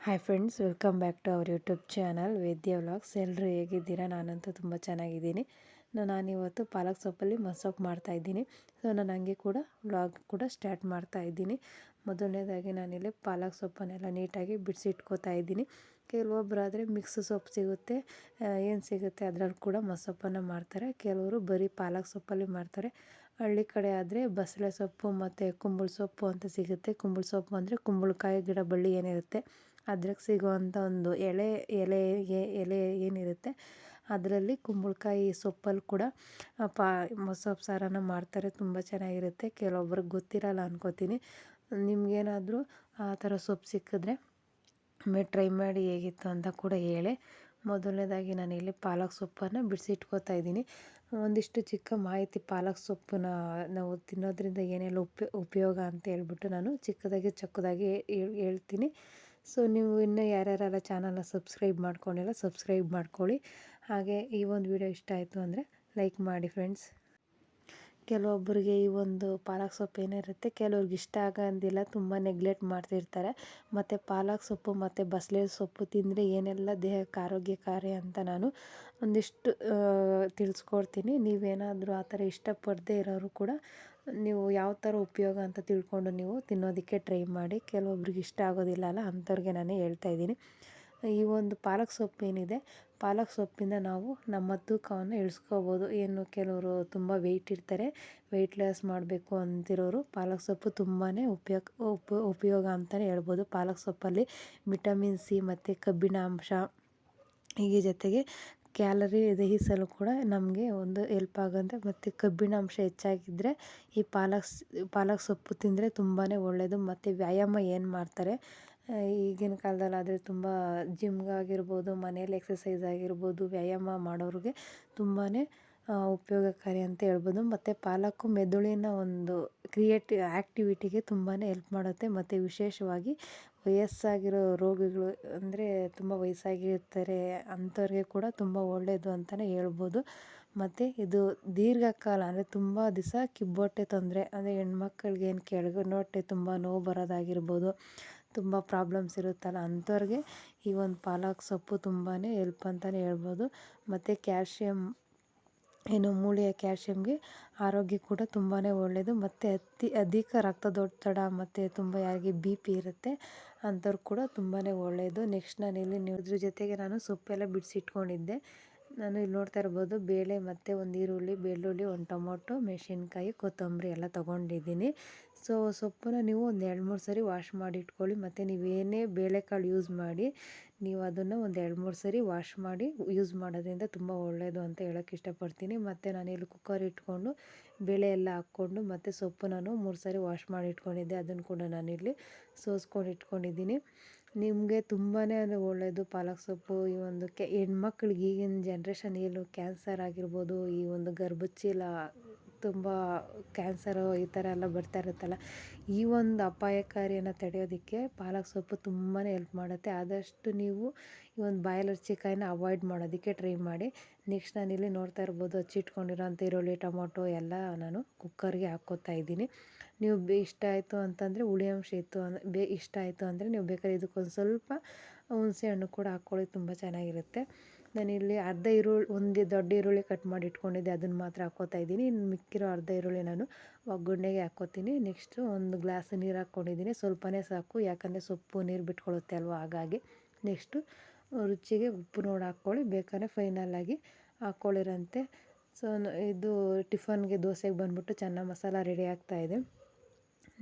Hi friends, welcome back to our YouTube channel Vedya vlogs. ಎಲ್ಲರೂ ಹೇಗಿದ್ದೀರಾ? ನಾನಂತೂ ತುಂಬ ಚೆನ್ನಾಗಿದ್ದೀನಿ. ನಾನಿವತ್ತು ಪಾಲಕ್ ಸೊಪ್ಪಲ್ಲಿ ಮಸೊಪ್ಪು ಮಾಡ್ತಾಯಿದ್ದೀನಿ. ನಾನು ಹಂಗೆ ಕೂಡ ವ್ಲಾಗ್ ಕೂಡ ಸ್ಟಾರ್ಟ್ ಮಾಡ್ತಾಯಿದ್ದೀನಿ. ಮೊದಲನೇದಾಗಿ ನಾನಿಲ್ಲಿ ಪಾಲಕ್ ಸೊಪ್ಪನ್ನೆಲ್ಲ ನೀಟಾಗಿ ಬಿಡಿಸಿಟ್ಕೋತಾ ಇದ್ದೀನಿ. ಕೆಲವೊಬ್ಬರಾದರೆ ಮಿಕ್ಸ್ ಸೊಪ್ಪು ಸಿಗುತ್ತೆ, ಏನು ಸಿಗುತ್ತೆ ಅದರಲ್ಲಿ ಕೂಡ ಮಸೊಪ್ಪನ್ನು ಮಾಡ್ತಾರೆ. ಕೆಲವರು ಬರೀ ಪಾಲಕ್ ಸೊಪ್ಪಲ್ಲಿ ಮಾಡ್ತಾರೆ. ಹಳ್ಳಿ ಕಡೆ ಆದರೆ ಬಸಳೆ ಸೊಪ್ಪು ಮತ್ತು ಕುಂಬಳ ಸೊಪ್ಪು ಅಂತ ಸಿಗುತ್ತೆ. ಕುಂಬಳ ಸೊಪ್ಪು ಅಂದರೆ ಕುಂಬಳಕಾಯಿ ಗಿಡ ಬಳ್ಳಿ ಏನಿರುತ್ತೆ ಅದ್ರಾಗ ಸಿಗುವಂಥ ಒಂದು ಎಲೆ ಏನಿರುತ್ತೆ ಅದರಲ್ಲಿ ಕುಂಬಳಕಾಯಿ ಸೊಪ್ಪಲ್ಲಿ ಕೂಡ ಮೊಸಪ್ಪು ಸಾರನ್ನು ಮಾಡ್ತಾರೆ. ತುಂಬ ಚೆನ್ನಾಗಿರುತ್ತೆ. ಕೆಲವೊಬ್ರಿಗೆ ಗೊತ್ತಿರಲ್ಲ ಅನ್ಕೋತೀನಿ. ನಿಮಗೇನಾದರೂ ಆ ಥರ ಸೊಪ್ಪು ಸಿಕ್ಕಿದ್ರೆ ಟ್ರೈ ಮಾಡಿ ಹೇಗಿತ್ತು ಅಂತ ಕೂಡ ಹೇಳಿ. ಮೊದಲನೇದಾಗಿ ನಾನಿಲ್ಲಿ ಪಾಲಕ್ ಸೊಪ್ಪನ್ನು ಬಿಡಿಸಿಟ್ಕೋತಾ ಇದ್ದೀನಿ. ಒಂದಿಷ್ಟು ಚಿಕ್ಕ ಮಾಹಿತಿ ಪಾಲಕ್ ಸೊಪ್ಪನ್ನ ನಾವು ತಿನ್ನೋದ್ರಿಂದ ಏನೆಲ್ಲ ಉಪಯೋಗ ಅಂತ ಹೇಳ್ಬಿಟ್ಟು ನಾನು ಚಿಕ್ಕದಾಗಿ ಹೇಳ್ತೀನಿ. ಸೊ ನೀವು ಇನ್ನೂ ಯಾರ್ಯಾರೆಲ್ಲ ಚಾನಲ್ನ ಸಬ್ಸ್ಕ್ರೈಬ್ ಮಾಡ್ಕೊಂಡಿಲ್ಲ ಸಬ್ಸ್ಕ್ರೈಬ್ ಮಾಡ್ಕೊಳ್ಳಿ. ಹಾಗೆ ಈ ಒಂದು ವಿಡಿಯೋ ಇಷ್ಟ ಆಯಿತು ಅಂದರೆ ಲೈಕ್ ಮಾಡಿ ಫ್ರೆಂಡ್ಸ್. ಕೆಲವೊಬ್ಬರಿಗೆ ಈ ಒಂದು ಪಾಲಕ್ ಸೊಪ್ಪು ಏನಿರುತ್ತೆ ಕೆಲವ್ರಿಗೆ ಇಷ್ಟ ಆಗೋದಿಲ್ಲ, ತುಂಬ ನೆಗ್ಲೆಕ್ಟ್ ಮಾಡ್ತಿರ್ತಾರೆ. ಮತ್ತು ಪಾಲಕ್ ಸೊಪ್ಪು ಮತ್ತು ಬಸಳೆ ಸೊಪ್ಪು ತಿಂದರೆ ಏನೆಲ್ಲ ದೇಹಕ್ಕೆ ಆರೋಗ್ಯಕಾರಿ ಅಂತ ನಾನು ಒಂದಿಷ್ಟು ತಿಳಿಸ್ಕೊಡ್ತೀನಿ. ನೀವೇನಾದರೂ ಆ ಥರ ಇಷ್ಟಪಡದೇ ಇರೋರು ಕೂಡ ನೀವು ಯಾವ ಥರ ಉಪಯೋಗ ಅಂತ ತಿಳ್ಕೊಂಡು ನೀವು ತಿನ್ನೋದಕ್ಕೆ ಟ್ರೈ ಮಾಡಿ. ಕೆಲವೊಬ್ರಿಗೆ ಇಷ್ಟ ಆಗೋದಿಲ್ಲ ಅಲ್ಲ, ಅಂಥವ್ರಿಗೆ ನಾನು ಹೇಳ್ತಾಯಿದ್ದೀನಿ. ಈ ಒಂದು ಪಾಲಕ್ ಸೊಪ್ಪು ಏನಿದೆ, ಪಾಲಕ್ ಸೊಪ್ಪಿಂದ ನಾವು ನಮ್ಮ ತೂಕವನ್ನು ಇಳಿಸ್ಕೋಬೋದು. ಏನು ಕೆಲವರು ತುಂಬ ವೆಯ್ಟ್ ಇರ್ತಾರೆ, ವೆಯ್ಟ್ ಲಾಸ್ ಮಾಡಬೇಕು ಅಂತಿರೋರು ಪಾಲಕ್ ಸೊಪ್ಪು ತುಂಬಾ ಉಪಯೋಗ ಅಂತಲೇ ಹೇಳ್ಬೋದು. ಪಾಲಕ್ ಸೊಪ್ಪಲ್ಲಿ ವಿಟಮಿನ್ ಸಿ ಮತ್ತು ಕಬ್ಬಿಣಾಂಶ, ಹೀಗೆ ಜೊತೆಗೆ ಕ್ಯಾಲರಿ ದಹಿಸಲು ಕೂಡ ನಮಗೆ ಒಂದು ಹೆಲ್ಪ್ ಆಗುತ್ತೆ. ಮತ್ತು ಕಬ್ಬಿಣಾಂಶ ಹೆಚ್ಚಾಗಿದ್ದರೆ ಈ ಪಾಲಕ್ ಸೊಪ್ಪು ತಿಂದರೆ ತುಂಬಾ ಒಳ್ಳೆಯದು. ಮತ್ತು ವ್ಯಾಯಾಮ ಏನು ಮಾಡ್ತಾರೆ ಈಗಿನ ಕಾಲದಲ್ಲಾದರೆ ತುಂಬ ಜಿಮ್ಗಾಗಿರ್ಬೋದು, ಮನೇಲಿ ಎಕ್ಸಸೈಸ್ ಆಗಿರ್ಬೋದು, ವ್ಯಾಯಾಮ ಮಾಡೋರಿಗೆ ತುಂಬಾ ಉಪಯೋಗಕಾರಿ ಅಂತ ಹೇಳ್ಬೋದು. ಮತ್ತು ಪಾಲಕ್ಕು ಮೆದುಳಿನ ಒಂದು ಆ್ಯಕ್ಟಿವಿಟಿಗೆ ತುಂಬಾ ಹೆಲ್ಪ್ ಮಾಡುತ್ತೆ. ಮತ್ತು ವಿಶೇಷವಾಗಿ ವಯಸ್ಸಾಗಿರೋ ರೋಗಿಗಳು ಅಂದರೆ ತುಂಬ ವಯಸ್ಸಾಗಿರ್ತಾರೆ ಅಂಥವ್ರಿಗೆ ಕೂಡ ತುಂಬ ಒಳ್ಳೆಯದು ಅಂತಲೇ ಹೇಳ್ಬೋದು. ಮತ್ತು ಇದು ದೀರ್ಘಕಾಲ ಅಂದರೆ ತುಂಬ ದಿವಸ ಕಿಬ್ಬೊಟ್ಟೆ ತೊಂದರೆ ಅಂದರೆ ಹೆಣ್ಮಕ್ಳಿಗೆ ಏನು ಕೆಳಗಡೆ ಹೊಟ್ಟೆ ತುಂಬ ನೋವು ಬರೋದಾಗಿರ್ಬೋದು, ತುಂಬ ಪ್ರಾಬ್ಲಮ್ಸ್ ಇರುತ್ತಲ್ಲ ಅಂಥವ್ರಿಗೆ ಈ ಒಂದು ಪಾಲಕ್ ಸೊಪ್ಪು ತುಂಬಾ ಹೆಲ್ಪ್ ಅಂತಲೇ ಹೇಳ್ಬೋದು. ಮತ್ತು ಕ್ಯಾಲ್ಶಿಯಮ್ ಮೂಳೆಯ ಕ್ಯಾಲ್ಶಿಯಮ್ಗೆ ಆರೋಗ್ಯ ಕೂಡ ತುಂಬಾ ಒಳ್ಳೆಯದು. ಮತ್ತು ಅಧಿಕ ರಕ್ತದೊತ್ತಡ ಮತ್ತು ತುಂಬ ಯಾರಿಗೆ BP ಇರುತ್ತೆ ಅಂಥವ್ರು ಕೂಡ ತುಂಬಾ ಒಳ್ಳೆಯದು. ನೆಕ್ಸ್ಟ್ ನಾನಿಲ್ಲಿ ಇದ್ರ ಜೊತೆಗೆ ನಾನು ಸೊಪ್ಪೆಲ್ಲ ಬಿಡಿಸಿಟ್ಕೊಂಡಿದ್ದೆ. ನಾನು ಇಲ್ಲಿ ನೋಡ್ತಾ ಇರ್ಬೋದು, ಬೇಳೆ ಮತ್ತು ಒಂದು ಈರುಳ್ಳಿ, ಬೆಳ್ಳುಳ್ಳಿ, ಒಂದು ಟೊಮೊಟೊ, ಮೆಣಸಿನ್ಕಾಯಿ, ಕೊತ್ತಂಬರಿ ಎಲ್ಲ ತೊಗೊಂಡಿದ್ದೀನಿ. ಸೊ ಸೊಪ್ಪನ್ನ ನೀವು ಒಂದು 2-3 ಸರಿ ವಾಶ್ ಮಾಡಿ ಇಟ್ಕೊಳ್ಳಿ. ಮತ್ತು ನೀವೇನೇ ಬೇಳೆಕಾಳು ಯೂಸ್ ಮಾಡಿ ನೀವು ಅದನ್ನು ಒಂದು 2-3 ಸರಿ ವಾಶ್ ಮಾಡಿ ಯೂಸ್ ಮಾಡೋದ್ರಿಂದ ತುಂಬ ಒಳ್ಳೆಯದು ಅಂತ ಹೇಳೋಕ್ಕೆ ಇಷ್ಟಪಡ್ತೀನಿ. ಮತ್ತು ನಾನಿಲ್ಲಿ ಕುಕ್ಕರ್ ಇಟ್ಕೊಂಡು ಬೇಳೆ ಎಲ್ಲ ಹಾಕ್ಕೊಂಡು ಮತ್ತು ಸೊಪ್ಪು ನಾನು 3 ಸರಿ ವಾಶ್ ಮಾಡಿ ಇಟ್ಕೊಂಡಿದ್ದೆ. ಅದನ್ನು ಕೂಡ ನಾನಿಲ್ಲಿ ಸೋಸ್ಕೊಂಡು ಇಟ್ಕೊಂಡಿದ್ದೀನಿ. ನಿಮಗೆ ತುಂಬಾ ಒಳ್ಳೆಯದು ಪಾಲಕ್ ಸೊಪ್ಪು. ಈ ಒಂದು ಹೆಣ್ಮಕ್ಳಿಗೆ ಈಗಿನ ಜನ್ರೇಷನ್ ಏನು ಕ್ಯಾನ್ಸರ್ ಆಗಿರ್ಬೋದು, ಈ ಒಂದು ಗರ್ಭಚೀಲ ತುಂಬ ಕ್ಯಾನ್ಸರು ಈ ಥರ ಎಲ್ಲ ಬರ್ತಾ ಇರುತ್ತಲ್ಲ, ಈ ಒಂದು ಅಪಾಯಕಾರಿಯನ್ನು ತಡೆಯೋದಕ್ಕೆ ಪಾಲಕ್ ಸೊಪ್ಪು ತುಂಬಾ ಹೆಲ್ಪ್ ಮಾಡುತ್ತೆ. ಆದಷ್ಟು ನೀವು ಈ ಒಂದು ಬಾಯಲರ್ಚಿಕಾಯಿನ ಅವಾಯ್ಡ್ ಮಾಡೋದಕ್ಕೆ ಟ್ರೈ ಮಾಡಿ. ನೆಕ್ಸ್ಟ್ ನಾನಿಲ್ಲಿ ನೋಡ್ತಾ ಇರ್ಬೋದು, ಹಚ್ಚಿಟ್ಕೊಂಡಿರೋಂಥ ಈರುಳ್ಳಿ, ಟೊಮೊಟೊ ಎಲ್ಲ ನಾನು ಕುಕ್ಕರ್ಗೆ ಹಾಕ್ಕೋತಾ ಇದ್ದೀನಿ. ನೀವು ಇಷ್ಟ ಆಯಿತು ಅಂತಂದರೆ ಹುಳಿ ಅಂಶ ಇತ್ತು ಇಷ್ಟ ಆಯಿತು ಅಂದರೆ ನೀವು ಬೇಕಾದ್ರೆ ಇದಕ್ಕೊಂದು ಸ್ವಲ್ಪ ಹುಣಸೆ ಹಣ್ಣು ಕೂಡ ಹಾಕ್ಕೊಳ್ಳಿ, ತುಂಬ ಚೆನ್ನಾಗಿರುತ್ತೆ. ನಾನಿಲ್ಲಿ ಒಂದು ದೊಡ್ಡ ಈರುಳ್ಳಿ ಕಟ್ ಮಾಡಿ ಇಟ್ಕೊಂಡಿದ್ದೆ, ಅದನ್ನು ಮಾತ್ರ ಹಾಕ್ಕೋತಾ ಇದ್ದೀನಿ. ಇನ್ನು ಮಿಕ್ಕಿರೋ ಅರ್ಧ ಈರುಳ್ಳಿ ನಾನು ಒಗ್ಗರಣೆಗೆ ಹಾಕ್ಕೋತೀನಿ. ನೆಕ್ಸ್ಟು ಒಂದು ಗ್ಲಾಸ್ ನೀರು ಹಾಕ್ಕೊಂಡಿದ್ದೀನಿ, ಸ್ವಲ್ಪನೇ ಸಾಕು, ಯಾಕಂದರೆ ಸೊಪ್ಪು ನೀರು ಬಿಟ್ಕೊಳ್ಳುತ್ತೆ ಅಲ್ವ, ಹಾಗಾಗಿ. ನೆಕ್ಸ್ಟು ರುಚಿಗೆ ಉಪ್ಪು ನೋಡಿ ಹಾಕ್ಕೊಳ್ಳಿ, ಬೇಕಾದ್ರೆ ಫೈನಲಾಗಿ ಹಾಕ್ಕೊಳ್ಳಿರಂತೆ. ಸೊ ಇದು ಟಿಫನ್ಗೆ ದೋಸೆಗೆ ಬಂದ್ಬಿಟ್ಟು ಚೆನ್ನಾಗಿ ಮಸಾಲ ರೆಡಿ ಆಗ್ತಾಯಿದೆ.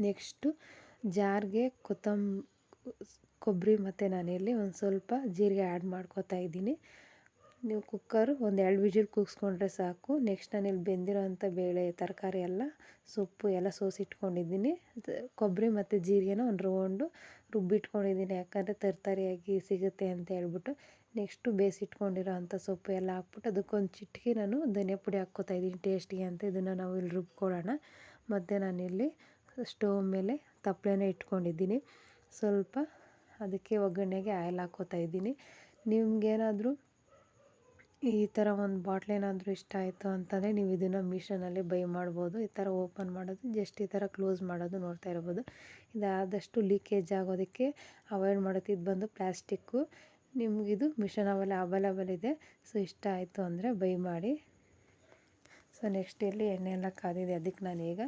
ನೆಕ್ಸ್ಟು ಜಾರ್ಗೆ ಕೊಬ್ಬರಿ ಮತ್ತು ನಾನಿಲ್ಲಿ ಒಂದು ಸ್ವಲ್ಪ ಜೀರಿಗೆ ಆ್ಯಡ್ ಮಾಡ್ಕೋತಾ ಇದ್ದೀನಿ. ನೀವು ಕುಕ್ಕರ್ ಒಂದು 2 ವಿಜಿಲ್ ಕೂಗಿಸ್ಕೊಂಡ್ರೆ ಸಾಕು. ನೆಕ್ಸ್ಟ್ ನಾನಿಲ್ಲಿ ಬೆಂದಿರೋಂಥ ಬೇಳೆ, ತರಕಾರಿ ಎಲ್ಲ, ಸೊಪ್ಪು ಎಲ್ಲ ಸೋಸಿಟ್ಕೊಂಡಿದ್ದೀನಿ. ಕೊಬ್ಬರಿ ಮತ್ತು ಜೀರಿಗೆನ ಒಂದು ರೌಂಡು ರುಬ್ಬಿಟ್ಕೊಂಡಿದ್ದೀನಿ, ಯಾಕಂದರೆ ತರಕಾರಿಯಾಗಿ ಸಿಗುತ್ತೆ ಅಂತ ಹೇಳ್ಬಿಟ್ಟು. ನೆಕ್ಸ್ಟು ಬೇಯಿಸಿಟ್ಕೊಂಡಿರೋ ಅಂಥ ಸೊಪ್ಪು ಎಲ್ಲ ಹಾಕ್ಬಿಟ್ಟು ಅದಕ್ಕೊಂದು ಚಿಟಿಕೆ ನಾನು ಧನಿಯಾ ಪುಡಿ ಹಾಕ್ಕೋತಾ ಇದ್ದೀನಿ ಟೇಸ್ಟಿಗೆ ಅಂತ. ಇದನ್ನು ನಾವು ಇಲ್ಲಿ ರುಬ್ಕೊಳ್ಳೋಣ. ಮತ್ತು ನಾನಿಲ್ಲಿ ಸ್ಟವ್ ಮೇಲೆ ತಪ್ಪಲೆನ ಇಟ್ಕೊಂಡಿದ್ದೀನಿ. ಸ್ವಲ್ಪ ಅದಕ್ಕೆ ಒಗ್ಗರಣೆಗೆ ಆಯಿಲ್ ಹಾಕ್ಕೋತಾ ಇದ್ದೀನಿ. ನಿಮಗೇನಾದರೂ ಈ ಥರ ಒಂದು ಬಾಟ್ಲ್ ಏನಾದರೂ ಇಷ್ಟ ಆಯಿತು ಅಂತಂದರೆ ನೀವು ಇದನ್ನು ಮೀಶೋನಲ್ಲಿ ಬೈ ಮಾಡ್ಬೋದು. ಈ ಥರ ಓಪನ್ ಮಾಡೋದು, ಜಸ್ಟ್ ಈ ಥರ ಕ್ಲೋಸ್ ಮಾಡೋದು ನೋಡ್ತಾ ಇರ್ಬೋದು. ಇದಾದಷ್ಟು ಲೀಕೇಜ್ ಆಗೋದಕ್ಕೆ ಅವಾಯ್ಡ್ ಮಾಡುತ್ತೆ. ಇದು ಬಂದು ಪ್ಲ್ಯಾಸ್ಟಿಕ್ಕು. ನಿಮಗಿದು ಮೀಶೋನಲ್ಲಿ ಅವೈಲೇಬಲ್ ಇದೆ. ಸೊ ಇಷ್ಟ ಆಯಿತು ಅಂದರೆ ಬೈ ಮಾಡಿ. ಸೊ ನೆಕ್ಸ್ಟ್ ಇಲ್ಲಿ ಎಣ್ಣೆ ಎಲ್ಲ ಕಾದಿದೆ, ಅದಕ್ಕೆ ನಾನೀಗ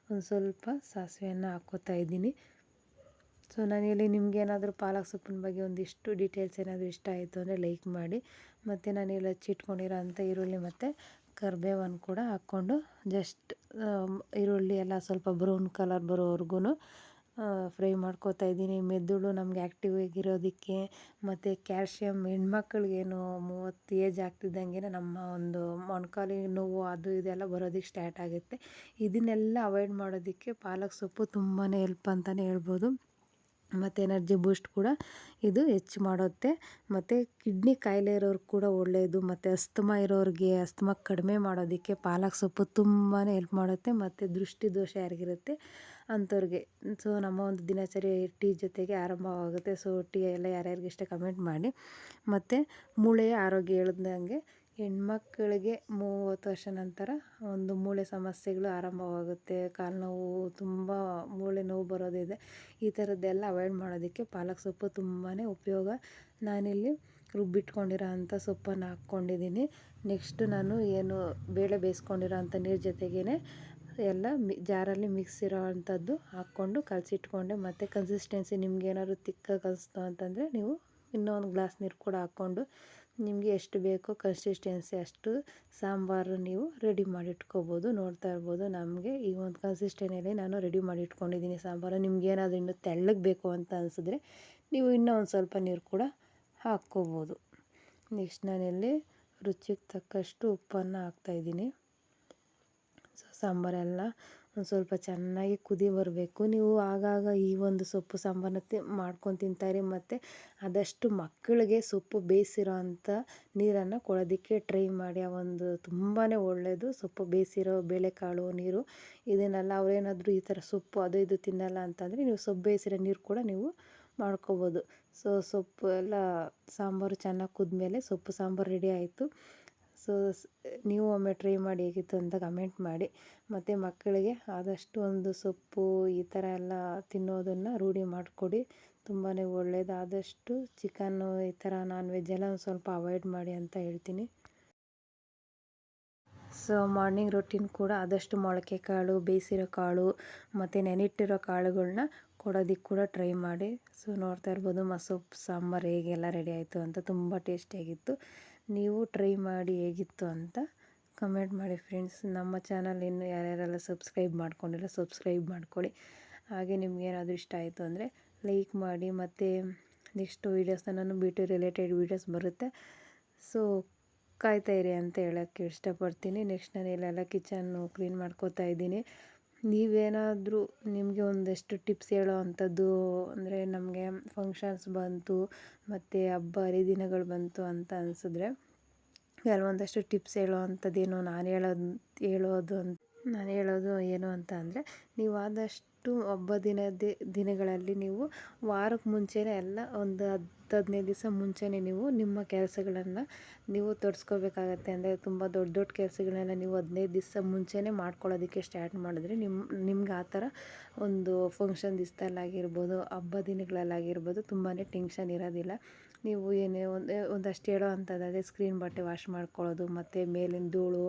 ಒಂದು ಸ್ವಲ್ಪ ಸಾಸಿವೆಯನ್ನು ಹಾಕ್ಕೋತಾ ಇದ್ದೀನಿ. ಸೊ ನಾನಿಲ್ಲಿ ನಿಮ್ಗೆ ಏನಾದರೂ ಪಾಲಕ್ ಸೊಪ್ಪಿನ ಬಗ್ಗೆ ಒಂದಿಷ್ಟು ಡೀಟೇಲ್ಸ್ ಏನಾದರೂ ಇಷ್ಟ ಆಯಿತು ಅಂದರೆ ಲೈಕ್ ಮಾಡಿ. ಮತ್ತು ನಾನಿಲ್ಲಿ ಹಚ್ಚಿಟ್ಕೊಂಡಿರೋ ಅಂಥ ಈರುಳ್ಳಿ ಮತ್ತು ಕರಿಬೇವನ್ನು ಕೂಡ ಹಾಕ್ಕೊಂಡು ಜಸ್ಟ್ ಈರುಳ್ಳಿ ಎಲ್ಲ ಸ್ವಲ್ಪ ಬ್ರೌನ್ ಕಲರ್ ಬರೋವರೆಗೂ ಫ್ರೈ ಮಾಡ್ಕೋತಾ ಇದ್ದೀನಿ. ಮೆದುಳು ನಮಗೆ ಆ್ಯಕ್ಟಿವ್ ಆಗಿರೋದಕ್ಕೆ ಮತ್ತು ಕ್ಯಾಲ್ಶಿಯಮ್ ಹೆಣ್ಮಕ್ಳಿಗೇನು 30 ಏಜ್ ಆಗ್ತಿದ್ದಂಗೆ ನಮ್ಮ ಒಂದು ಮೊಣಕಾಲಿನ ನೋವು ಅದು ಇದೆಲ್ಲ ಬರೋದಕ್ಕೆ ಸ್ಟಾರ್ಟ್ ಆಗುತ್ತೆ. ಇದನ್ನೆಲ್ಲ ಅವಾಯ್ಡ್ ಮಾಡೋದಕ್ಕೆ ಪಾಲಕ್ ಸೊಪ್ಪು ತುಂಬಾ ಹೆಲ್ಪ್ ಅಂತಲೇ ಹೇಳ್ಬೋದು. ಮತ್ತು ಎನರ್ಜಿ ಬೂಸ್ಟ್ ಕೂಡ ಇದು ಹೆಚ್ಚು ಮಾಡುತ್ತೆ. ಮತ್ತು ಕಿಡ್ನಿ ಕಾಯಿಲೆ ಇರೋರ್ಗೆ ಕೂಡ ಒಳ್ಳೆಯದು. ಮತ್ತು ಅಸ್ತಮಾ ಇರೋರಿಗೆ ಅಸ್ತಮಾ ಕಡಿಮೆ ಮಾಡೋದಕ್ಕೆ ಪಾಲಕ್ ಸೊಪ್ಪು ತುಂಬಾ ಹೆಲ್ಪ್ ಮಾಡುತ್ತೆ. ಮತ್ತು ದೃಷ್ಟಿ ದೋಷ ಯಾರಿಗಿರುತ್ತೆ ಅಂಥವ್ರಿಗೆ. ಸೊ ನಮ್ಮ ಒಂದು ದಿನಚರಿ ಟೀ ಜೊತೆಗೆ ಆರಂಭವಾಗುತ್ತೆ. ಸೊ ಟೀ ಎಲ್ಲ ಯಾರ್ಯಾರಿಗೆ ಇಷ್ಟ ಕಮೆಂಟ್ ಮಾಡಿ. ಮತ್ತು ಮೂಳೆಯ ಆರೋಗ್ಯ ಹೇಳ್ದಂಗೆ ಹೆಣ್ಮಕ್ಳಿಗೆ 30 ವರ್ಷ ನಂತರ ಒಂದು ಮೂಳೆ ಸಮಸ್ಯೆಗಳು ಆರಂಭವಾಗುತ್ತೆ. ಕಾಲು ನೋವು, ತುಂಬ ಮೂಳೆ ನೋವು ಬರೋದಿದೆ. ಈ ಥರದ್ದೆಲ್ಲ ಅವಾಯ್ಡ್ ಮಾಡೋದಕ್ಕೆ ಪಾಲಕ್ ಸೊಪ್ಪು ತುಂಬಾ ಉಪಯೋಗ. ನಾನಿಲ್ಲಿ ರುಬ್ಬಿಟ್ಕೊಂಡಿರೋ ಅಂಥ ಸೊಪ್ಪನ್ನು ಹಾಕ್ಕೊಂಡಿದ್ದೀನಿ. ನೆಕ್ಸ್ಟು ನಾನು ಏನು ಬೇಳೆ ಬೇಯಿಸ್ಕೊಂಡಿರೋ ಅಂಥ ನೀರು ಜೊತೆಗೇ ಎಲ್ಲ ಜಾರಲ್ಲಿ ಮಿಕ್ಸ್ ಇರೋ ಅಂಥದ್ದು ಹಾಕ್ಕೊಂಡು ಕಲಸಿಟ್ಕೊಂಡೆ. ಮತ್ತು ಕನ್ಸಿಸ್ಟೆನ್ಸಿ ನಿಮ್ಗೆ ಏನಾದ್ರು ತಿಕ್ಕಾಗಿ ಅನಿಸ್ತು ಅಂತಂದರೆ ನೀವು ಇನ್ನೂ ಒಂದು ಗ್ಲಾಸ್ ನೀರು ಕೂಡ ಹಾಕ್ಕೊಂಡು ನಿಮಗೆ ಎಷ್ಟು ಬೇಕೋ ಕನ್ಸಿಸ್ಟೆನ್ಸಿ ಅಷ್ಟು ಸಾಂಬಾರು ನೀವು ರೆಡಿ ಮಾಡಿಟ್ಕೋಬೋದು. ನೋಡ್ತಾ ಇರ್ಬೋದು ನಮಗೆ ಈ ಒಂದು ಕನ್ಸಿಸ್ಟೆನ್ಸಿಯಲ್ಲಿ ನಾನು ರೆಡಿ ಮಾಡಿ ಇಟ್ಕೊಂಡಿದ್ದೀನಿ ಸಾಂಬಾರು. ನಿಮ್ಗೆ ಏನಾದರೂ ಇನ್ನೂ ತೆಳ್ಳಗೆ ಬೇಕು ಅಂತ ಅನಿಸಿದ್ರೆ ನೀವು ಇನ್ನೂ ಒಂದು ಸ್ವಲ್ಪ ನೀರು ಕೂಡ ಹಾಕ್ಕೋಬೋದು. ನೆಕ್ಸ್ಟ್ ನಾನಿಲ್ಲಿ ರುಚಿಗೆ ತಕ್ಕಷ್ಟು ಉಪ್ಪನ್ನು ಹಾಕ್ತಾಯಿದ್ದೀನಿ. ಸೊ ಸಾಂಬಾರೆಲ್ಲ ಒಂದು ಸ್ವಲ್ಪ ಚೆನ್ನಾಗಿ ಕುದಿ ಬರಬೇಕು. ನೀವು ಆಗಾಗ ಈ ಒಂದು ಸೊಪ್ಪು ಸಾಂಬಾರನ್ನ ಮಾಡ್ಕೊಂಡು ತಿಂತಾಯಿರಿ. ಮತ್ತು ಆದಷ್ಟು ಮಕ್ಕಳಿಗೆ ಸೊಪ್ಪು ಬೇಯಿಸಿರೋ ಅಂಥ ನೀರನ್ನು ಕೊಡೋದಕ್ಕೆ ಟ್ರೈ ಮಾಡಿ. ಆ ಒಂದು ತುಂಬಾ ಒಳ್ಳೆಯದು ಸೊಪ್ಪು ಬೇಯಿಸಿರೋ ಬೇಳೆಕಾಳು ನೀರು. ಇದನ್ನೆಲ್ಲ ಅವರೇನಾದರೂ ಈ ಥರ ಸೊಪ್ಪು ಅದು ಇದು ತಿನ್ನಲ್ಲ ಅಂತಂದರೆ ನೀವು ಸೊಪ್ಪು ಬೇಯಿಸಿರೋ ನೀರು ಕೂಡ ನೀವು ಮಾಡ್ಕೋಬೋದು. ಸೊ ಸೊಪ್ಪು ಎಲ್ಲ ಸಾಂಬಾರು ಚೆನ್ನಾಗಿ ಕುದ್ಮೇಲೆ ಸೊಪ್ಪು ಸಾಂಬಾರು ರೆಡಿ ಆಯಿತು. ಸೊ ನೀವು ಒಮ್ಮೆ ಟ್ರೈ ಮಾಡಿ ಹೇಗಿತ್ತು ಅಂತ ಕಮೆಂಟ್ ಮಾಡಿ. ಮತ್ತು ಮಕ್ಕಳಿಗೆ ಆದಷ್ಟು ಒಂದು ಸೊಪ್ಪು ಈ ಥರ ಎಲ್ಲ ತಿನ್ನೋದನ್ನು ರೂಢಿ ಮಾಡಿಕೊಡಿ. ತುಂಬಾ ಒಳ್ಳೆಯದು. ಆದಷ್ಟು ಚಿಕನ್ನು ಈ ಥರ ನಾನ್ ವೆಜ್ ಎಲ್ಲ ಒಂದು ಸ್ವಲ್ಪ ಅವಾಯ್ಡ್ ಮಾಡಿ ಅಂತ ಹೇಳ್ತೀನಿ. ಸೊ ಮಾರ್ನಿಂಗ್ ರೊಟೀನ್ ಕೂಡ ಆದಷ್ಟು ಮೊಳಕೆ ಕಾಳು, ಬೇಯಿಸಿರೋ ಕಾಳು ಮತ್ತು ನೆನಿಟ್ಟಿರೋ ಕಾಳುಗಳನ್ನ ಕೊಡೋದಕ್ಕೆ ಕೂಡ ಟ್ರೈ ಮಾಡಿ. ಸೊ ನೋಡ್ತಾ ಇರ್ಬೋದು ಸೊಪ್ಪು ಸಾಂಬಾರು ಹೇಗೆಲ್ಲ ರೆಡಿ ಆಯಿತು ಅಂತ. ತುಂಬ ಟೇಸ್ಟಿಯಾಗಿತ್ತು. ನೀವು ಟ್ರೈ ಮಾಡಿ ಹೇಗಿತ್ತು ಅಂತ ಕಮೆಂಟ್ ಮಾಡಿ ಫ್ರೆಂಡ್ಸ್. ನಮ್ಮ ಚಾನಲ್ ಇನ್ನು ಯಾರ್ಯಾರೆಲ್ಲ ಸಬ್ಸ್ಕ್ರೈಬ್ ಮಾಡ್ಕೊಂಡಿಲ್ಲ ಸಬ್ಸ್ಕ್ರೈಬ್ ಮಾಡ್ಕೊಳ್ಳಿ. ಹಾಗೆ ನಿಮ್ಗೇನಾದರೂ ಇಷ್ಟ ಆಯಿತು ಅಂದರೆ ಲೈಕ್ ಮಾಡಿ. ಮತ್ತು ನೆಕ್ಸ್ಟ್ ವೀಡಿಯೋಸ್ನ ನಾನು ಬ್ಯೂಟಿ ರಿಲೇಟೆಡ್ ವೀಡಿಯೋಸ್ ಬರುತ್ತೆ. ಸೊ ಕಾಯ್ತಾಯಿರಿ ಅಂತ ಹೇಳೋಕ್ಕೆ ಇಷ್ಟಪಡ್ತೀನಿ. ನೆಕ್ಸ್ಟ್ ನಾನು ಇಲ್ಲೆಲ್ಲ ಕಿಚನ್ನು ಕ್ಲೀನ್ ಮಾಡ್ಕೋತಾ ಇದ್ದೀನಿ. ನೀವೇನಾದರೂ ನಿಮಗೆ ಒಂದಷ್ಟು ಟಿಪ್ಸ್ ಹೇಳೋ ಅಂಥದ್ದು ಅಂದರೆ ನಮಗೆ ಫಂಕ್ಷನ್ಸ್ ಬಂತು ಮತ್ತು ಹಬ್ಬ ಹರಿದಿನಗಳು ಬಂತು ಅಂತ ಅನಿಸಿದ್ರೆ ಕೆಲವೊಂದಷ್ಟು ಟಿಪ್ಸ್ ಹೇಳೋ ಅಂಥದ್ದೇನು ನಾನು ಹೇಳೋದು ಏನು ಅಂತ ಅಂದರೆ ನೀವು ಆದಷ್ಟು ಹಬ್ಬ ದಿನಗಳಲ್ಲಿ ನೀವು ವಾರಕ್ಕೆ ಮುಂಚೆನೇ ಎಲ್ಲ ಒಂದು 10-15 ದಿವಸ ಮುಂಚೆನೇ ನೀವು ನಿಮ್ಮ ಕೆಲಸಗಳನ್ನು ನೀವು ತೊಡಸ್ಕೋಬೇಕಾಗತ್ತೆ. ಅಂದರೆ ತುಂಬ ದೊಡ್ಡ ದೊಡ್ಡ ಕೆಲಸಗಳನ್ನೆಲ್ಲ ನೀವು 15 ದಿವಸ ಮುಂಚೆನೇ ಮಾಡ್ಕೊಳ್ಳೋದಕ್ಕೆ ಸ್ಟಾರ್ಟ್ ಮಾಡಿದ್ರೆ ನಿಮ್ಗೆ ಆ ಥರ ಒಂದು ಫಂಕ್ಷನ್ ದಿವಸದಲ್ಲಾಗಿರ್ಬೋದು, ಹಬ್ಬ ದಿನಗಳಲ್ಲಾಗಿರ್ಬೋದು ತುಂಬಾ ಟೆನ್ಷನ್ ಇರೋದಿಲ್ಲ. ನೀವು ಏನೇ ಒಂದಷ್ಟು ಹೇಳೋ ಅಂಥದ್ದಾದರೆ ಸ್ಕ್ರೀನ್ ಬಟ್ಟೆ ವಾಶ್ ಮಾಡ್ಕೊಳ್ಳೋದು, ಮತ್ತು ಮೇಲಿನ ಧೂಳು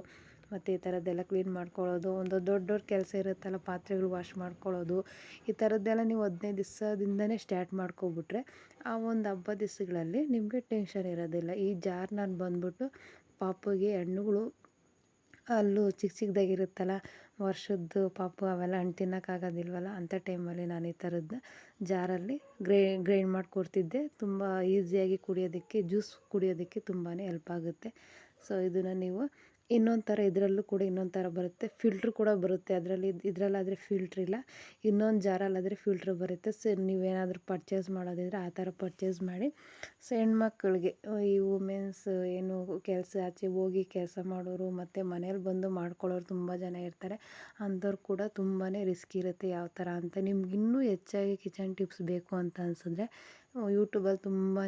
ಮತ್ತು ಈ ಥರದ್ದೆಲ್ಲ ಕ್ಲೀನ್ ಮಾಡ್ಕೊಳ್ಳೋದು, ಒಂದು ದೊಡ್ಡ ದೊಡ್ಡ ಕೆಲಸ ಇರುತ್ತಲ್ಲ ಪಾತ್ರೆಗಳು ವಾಶ್ ಮಾಡ್ಕೊಳ್ಳೋದು, ಈ ಥರದ್ದೆಲ್ಲ ನೀವು 15 ದಿವಸದಿಂದನೇ ಸ್ಟಾರ್ಟ್ ಮಾಡ್ಕೊಬಿಟ್ರೆ ಆ ಒಂದು ಹಬ್ಬ ದಿವಸಗಳಲ್ಲಿ ನಿಮಗೆ ಟೆನ್ಷನ್ ಇರೋದಿಲ್ಲ. ಈ ಜಾರ್ ನಾನು ಬಂದ್ಬಿಟ್ಟು ಪಾಪುಗೆ ಹಣ್ಣುಗಳು ಅಲ್ಲೂ ಚಿಕ್ಕ ಚಿಕ್ಕದಾಗಿರುತ್ತಲ್ಲ ವರ್ಷದ್ದು ಪಾಪು ಅವೆಲ್ಲ ಹಣ್ಣು ತಿನ್ನೋಕ್ಕಾಗೋದಿಲ್ವಲ್ಲ ಅಂಥ ಟೈಮಲ್ಲಿ ನಾನು ಈ ಥರದ್ದು ಜಾರಲ್ಲಿ ಗ್ರೈಂಡ್ ಮಾಡಿಕೊಡ್ತಿದ್ದೆ. ತುಂಬ ಈಸಿಯಾಗಿ ಕುಡಿಯೋದಕ್ಕೆ ಜ್ಯೂಸ್ ಕುಡಿಯೋದಕ್ಕೆ ತುಂಬಾ ಹೆಲ್ಪ್ ಆಗುತ್ತೆ. ಸೊ ಇದನ್ನು ನೀವು ಇನ್ನೊಂದು ಥರ ಇದರಲ್ಲೂ ಕೂಡ ಇನ್ನೊಂದು ಥರ ಬರುತ್ತೆ, ಫಿಲ್ಟ್ರ್ ಕೂಡ ಬರುತ್ತೆ. ಇದರಲ್ಲಾದರೆ ಫಿಲ್ಟ್ರ್ ಇಲ್ಲ, ಇನ್ನೊಂದು ಜಾರಲ್ಲಾದರೆ ಫಿಲ್ಟ್ರ್ ಬರುತ್ತೆ. ಸೊ ನೀವೇನಾದರೂ ಪರ್ಚೇಸ್ ಮಾಡೋದಿದ್ರೆ ಆ ಥರ ಪರ್ಚೇಸ್ ಮಾಡಿ. ಸೊ ಹೆಣ್ಮಕ್ಳಿಗೆ ಈ ವುಮೆನ್ಸ್ ಏನು ಆಚೆ ಹೋಗಿ ಕೆಲಸ ಮಾಡೋರು ಮತ್ತು ಮನೇಲಿ ಬಂದು ಮಾಡ್ಕೊಳ್ಳೋರು ತುಂಬ ಜನ ಇರ್ತಾರೆ. ಅಂಥವ್ರು ಕೂಡ ತುಂಬಾ ರಿಸ್ಕ್ ಇರುತ್ತೆ ಯಾವ ಥರ ಅಂತ. ನಿಮ್ಗೆ ಇನ್ನೂ ಹೆಚ್ಚಾಗಿ ಕಿಚನ್ ಟಿಪ್ಸ್ ಬೇಕು ಅಂತ ಅನಿಸಿದ್ರೆ ಯೂಟ್ಯೂಬಲ್ಲಿ ತುಂಬಾ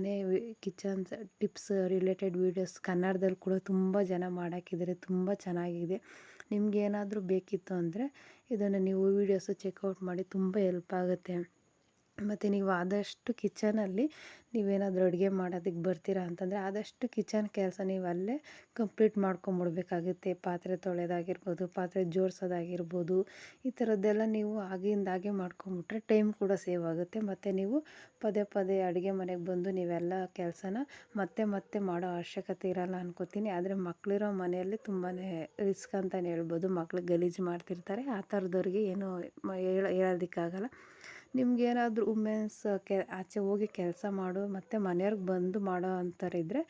ಕಿಚನ್ ಟಿಪ್ಸ್ ರಿಲೇಟೆಡ್ ವೀಡಿಯೋಸ್ ಕನ್ನಡದಲ್ಲಿ ಕೂಡ ತುಂಬ ಜನ ಮಾಡಾಕಿದ್ದಾರೆ, ತುಂಬ ಚೆನ್ನಾಗಿದೆ. ನಿಮಗೇನಾದರೂ ಬೇಕಿತ್ತು ಅಂದರೆ ಇದನ್ನು ನೀವು ವೀಡಿಯೋಸು ಚೆಕ್ಔಟ್ ಮಾಡಿ, ತುಂಬ ಹೆಲ್ಪ್ ಆಗುತ್ತೆ. ಮತ್ತು ನೀವು ಆದಷ್ಟು ಕಿಚನಲ್ಲಿ ನೀವೇನಾದರೂ ಅಡುಗೆ ಮಾಡೋದಕ್ಕೆ ಬರ್ತೀರಾ ಅಂತಂದರೆ ಆದಷ್ಟು ಕಿಚನ್ ಕೆಲಸ ನೀವು ಅಲ್ಲೇ ಕಂಪ್ಲೀಟ್ ಮಾಡ್ಕೊಂಬಿಡ್ಬೇಕಾಗುತ್ತೆ. ಪಾತ್ರೆ ತೊಳೆಯೋದಾಗಿರ್ಬೋದು, ಪಾತ್ರೆ ಜೋಡಿಸೋದಾಗಿರ್ಬೋದು, ಈ ಥರದ್ದೆಲ್ಲ ನೀವು ಆಗಿಂದಾಗೆ ಮಾಡ್ಕೊಂಬಿಟ್ರೆ ಟೈಮ್ ಕೂಡ ಸೇವ್ ಆಗುತ್ತೆ. ಮತ್ತು ನೀವು ಪದೇ ಪದೇ ಅಡುಗೆ ಮನೆಗೆ ಬಂದು ನೀವೆಲ್ಲ ಕೆಲಸನ ಮತ್ತೆ ಮತ್ತೆ ಮಾಡೋ ಅವಶ್ಯಕತೆ ಇರೋಲ್ಲ ಅನ್ಕೋತೀನಿ. ಆದರೆ ಮಕ್ಕಳಿರೋ ಮನೆಯಲ್ಲಿ ತುಂಬಾ ರಿಸ್ಕ್ ಅಂತಲೇ ಹೇಳ್ಬೋದು. ಮಕ್ಳು ಗಲೀಜು ಮಾಡ್ತಿರ್ತಾರೆ, ಆ ಥರದವ್ರಿಗೆ ಏನೂ ಹೇಳೋದಕ್ಕಾಗಲ್ಲ. ನಿಮ್ಗೇನಾದರೂ ವುಮೆನ್ಸ್ ಆಚೆ ಹೋಗಿ ಕೆಲಸ ಮಾಡೋ ಮತ್ತು ಮನೆಯವ್ರಿಗೆ ಬಂದು ಮಾಡೋ ಅಂಥವ್ರಿದ್ರೆ